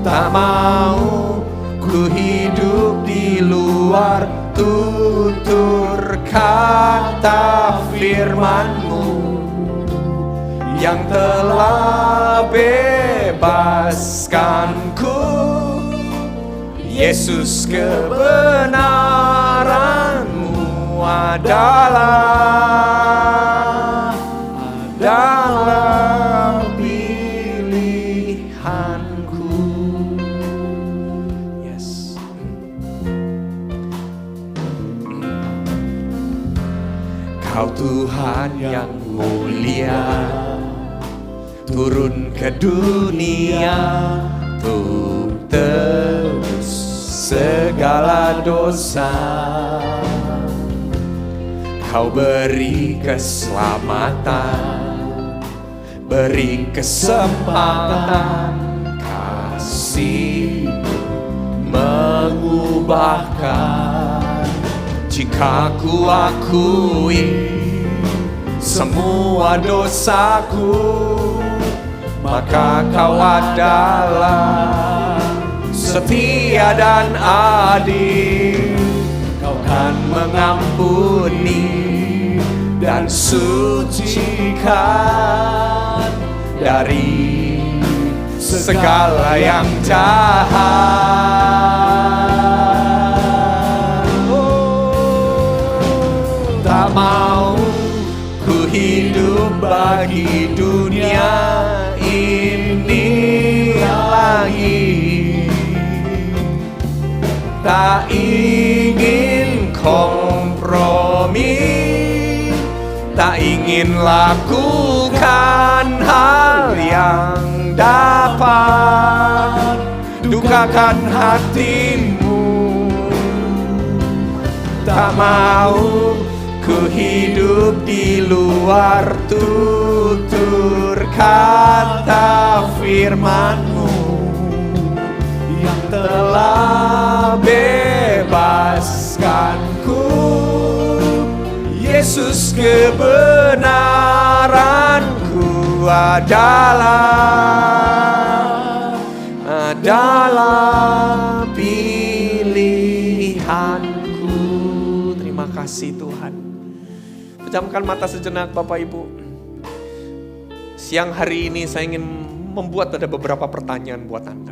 Tak mau ku hidup di luar tutur kata firman-Mu yang telah bebaskanku. Yesus, kebenaran-Mu adalah pilihanku. Yes. Kau Tuhan yang mulia, turun ke dunia untuk tebus segala dosa. Kau beri keselamatan, beri kesempatan, kasih-Mu mengubahkan. Jika ku akui semua dosaku, maka Kau adalah setia dan adil. Kau kan mengampuni dan sucikan dari segala yang jahat. Tak mau ku hidup bagi dunia ini lagi. Tak ingin kompromi, tak ingin lakukan hal yang dapat dukakan hatimu. Tak mau ku hidup di luar tutur kata firman-Mu yang telah bebaskanku. Yesus, kebenaranku adalah pilihanku. Terima kasih Tuhan. Pejamkan mata sejenak Bapak Ibu. Siang hari ini saya ingin membuat ada beberapa pertanyaan buat Anda.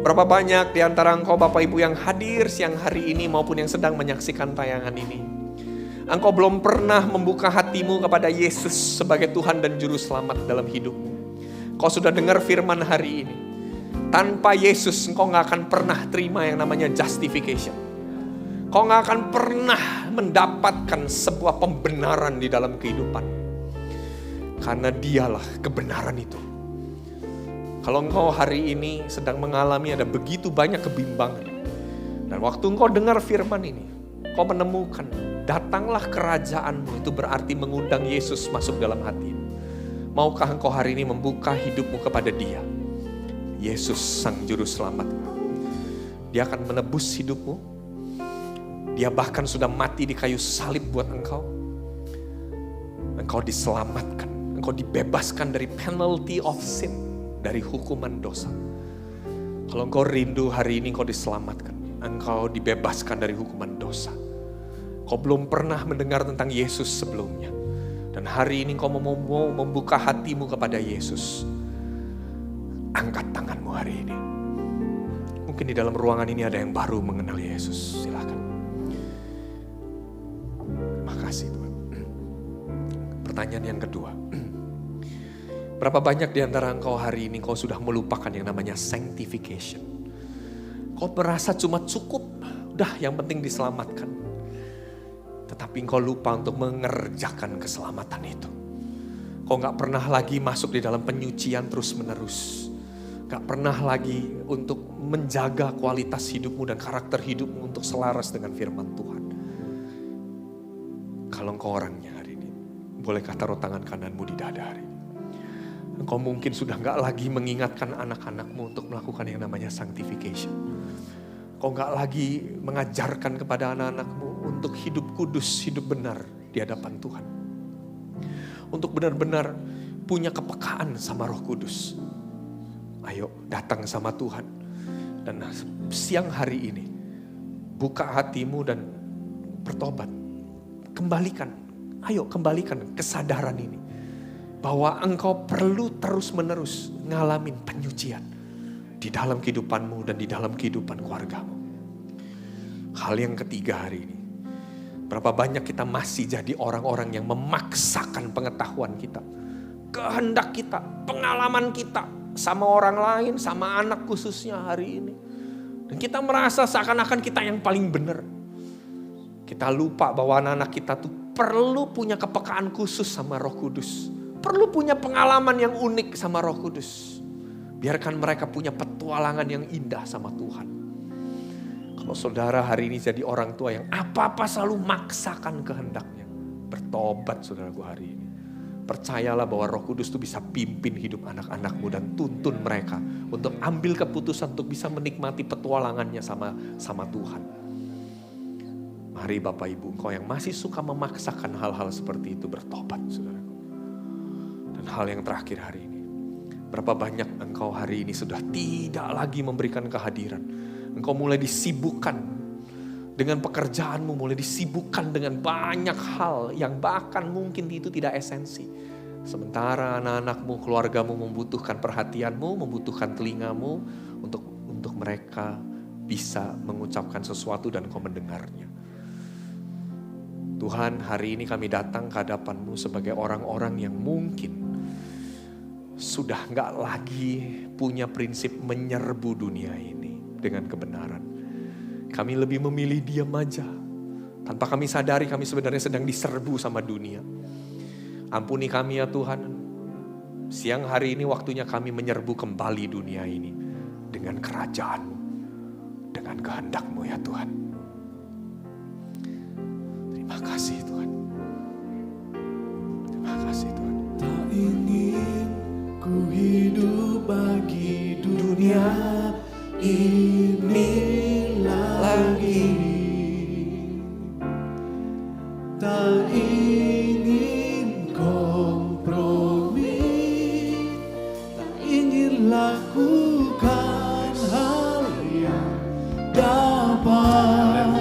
Berapa banyak di antara engkau Bapak Ibu yang hadir siang hari ini maupun yang sedang menyaksikan tayangan ini, engkau belum pernah membuka hatimu kepada Yesus sebagai Tuhan dan Juru Selamat dalam hidupmu. Kau sudah dengar firman hari ini. Tanpa Yesus engkau gak akan pernah terima yang namanya justification. Kau gak akan pernah mendapatkan sebuah pembenaran di dalam kehidupan. Karena Dialah kebenaran itu. Kalau engkau hari ini sedang mengalami ada begitu banyak kebimbangan. Dan waktu engkau dengar firman ini, kau menemukan datanglah kerajaan-Mu, itu berarti mengundang Yesus masuk dalam hati. Maukah engkau hari ini membuka hidupmu kepada Dia? Yesus Sang Juru Selamat. Dia akan menebus hidupmu. Dia bahkan sudah mati di kayu salib buat engkau. Engkau diselamatkan. Engkau dibebaskan dari penalty of sin. Dari hukuman dosa. Kalau engkau rindu hari ini engkau diselamatkan. Engkau dibebaskan dari hukuman dosa. Kau belum pernah mendengar tentang Yesus sebelumnya. Dan hari ini engkau mau membuka hatimu kepada Yesus. Angkat tanganmu hari ini. Mungkin di dalam ruangan ini ada yang baru mengenal Yesus. Silakan. Terima kasih Tuhan. Pertanyaan yang kedua. Berapa banyak di antara engkau hari ini kau sudah melupakan yang namanya sanctification. Kau merasa cuma cukup, udah yang penting diselamatkan. Tetapi engkau lupa untuk mengerjakan keselamatan itu. Kau gak pernah lagi masuk di dalam penyucian terus menerus. Gak pernah lagi untuk menjaga kualitas hidupmu dan karakter hidupmu untuk selaras dengan firman Tuhan. Kalau engkau orangnya hari ini, bolehkah taruh tangan kananmu di dada hari ini? Engkau mungkin sudah gak lagi mengingatkan anak-anakmu untuk melakukan yang namanya sanctification. Engkau gak lagi mengajarkan kepada anak-anakmu untuk hidup kudus, hidup benar di hadapan Tuhan. Untuk benar-benar punya kepekaan sama Roh Kudus. Ayo datang sama Tuhan. Dan siang hari ini, buka hatimu dan bertobat. Kembalikan kesadaran ini. Bahwa engkau perlu terus-menerus ngalamin penyucian di dalam kehidupanmu dan di dalam kehidupan keluargamu. Hal yang ketiga hari ini, berapa banyak kita masih jadi orang-orang yang memaksakan pengetahuan kita, kehendak kita, pengalaman kita sama orang lain, sama anak khususnya hari ini. Dan kita merasa seakan-akan kita yang paling benar. Kita lupa bahwa anak-anak kita tuh perlu punya kepekaan khusus sama Roh Kudus. Perlu punya pengalaman yang unik sama Roh Kudus. Biarkan mereka punya petualangan yang indah sama Tuhan. Kalau saudara hari ini jadi orang tua yang apa-apa selalu maksakan kehendaknya, bertobat saudaraku hari ini. Percayalah bahwa Roh Kudus itu bisa pimpin hidup anak-anakmu dan tuntun mereka untuk ambil keputusan untuk bisa menikmati petualangannya sama Tuhan. Mari Bapak Ibu, engkau yang masih suka memaksakan hal-hal seperti itu, bertobat saudaraku. Dan hal yang terakhir hari ini, berapa banyak engkau hari ini sudah tidak lagi memberikan kehadiran. Engkau mulai disibukkan dengan pekerjaanmu, mulai disibukkan dengan banyak hal yang bahkan mungkin itu tidak esensi. Sementara anak-anakmu, keluargamu membutuhkan perhatianmu, membutuhkan telingamu untuk mereka bisa mengucapkan sesuatu dan kau mendengarnya. Tuhan, hari ini kami datang ke hadapan-Mu sebagai orang-orang yang mungkin sudah gak lagi punya prinsip menyerbu dunia ini dengan kebenaran. Kami lebih memilih diam aja. Tanpa kami sadari kami sebenarnya sedang diserbu sama dunia. Ampuni kami ya Tuhan. Siang hari ini waktunya kami menyerbu kembali dunia ini dengan kerajaan-Mu, dengan kehendak-Mu ya Tuhan. Terima kasih Tuhan. Terima kasih Tuhan. Tak ingin ku hidup bagi dunia ini lagi. Tak ingin kompromi, tak ingin lakukan hal yang dapat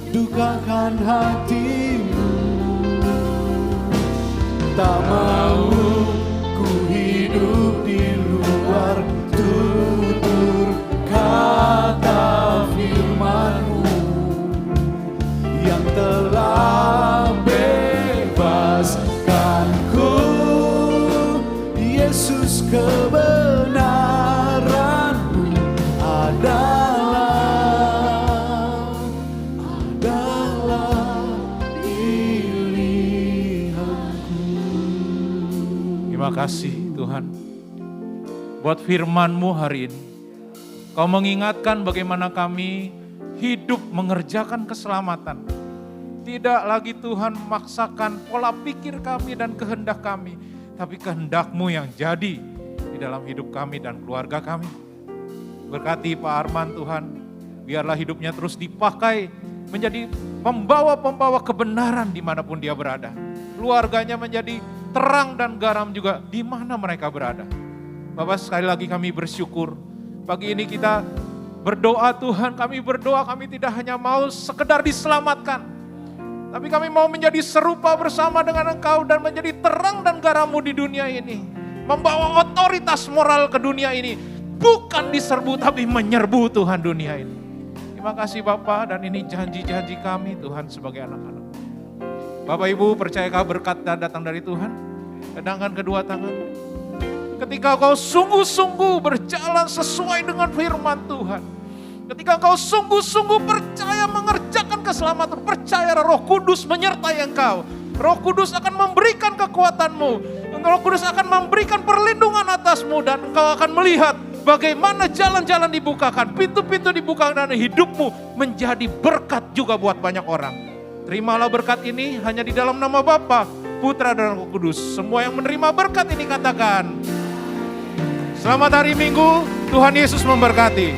dukakan hatimu. Tak mau ku hidup di luar tutur kata firman-Mu yang telah bebaskanku. Yesus, kebenaran-Mu adalah pilihanku. Terima kasih Tuhan buat firman-Mu hari ini. Kau mengingatkan bagaimana kami hidup mengerjakan keselamatan. Tidak lagi Tuhan memaksakan pola pikir kami dan kehendak kami, tapi kehendak-Mu yang jadi di dalam hidup kami dan keluarga kami. Berkati Pak Arman Tuhan, biarlah hidupnya terus dipakai menjadi pembawa-pembawa kebenaran dimanapun dia berada. Keluarganya menjadi terang dan garam juga di mana mereka berada. Bapak, sekali lagi kami bersyukur. Pagi ini kita berdoa Tuhan, kami berdoa kami tidak hanya mau sekedar diselamatkan. Tapi kami mau menjadi serupa bersama dengan Engkau dan menjadi terang dan garam-Mu di dunia ini. Membawa otoritas moral ke dunia ini. Bukan diserbu tapi menyerbu Tuhan dunia ini. Terima kasih Bapak, dan ini janji-janji kami Tuhan sebagai anak-anak. Bapak Ibu, percayakah berkat datang dari Tuhan? Kedangkan kedua tangan. Ketika kau sungguh-sungguh berjalan sesuai dengan firman Tuhan. Ketika kau sungguh-sungguh percaya mengerjakan keselamatan, percaya Roh Kudus menyertai engkau. Roh Kudus akan memberikan kekuatanmu. Roh Kudus akan memberikan perlindungan atasmu dan engkau akan melihat Bagaimana jalan-jalan dibukakan, pintu-pintu dibukakan dan hidupmu menjadi berkat juga buat banyak orang. Terimalah berkat ini hanya di dalam nama Bapa, Putra dan Roh Kudus. Semua yang menerima berkat ini katakan, selamat hari Minggu, Tuhan Yesus memberkati.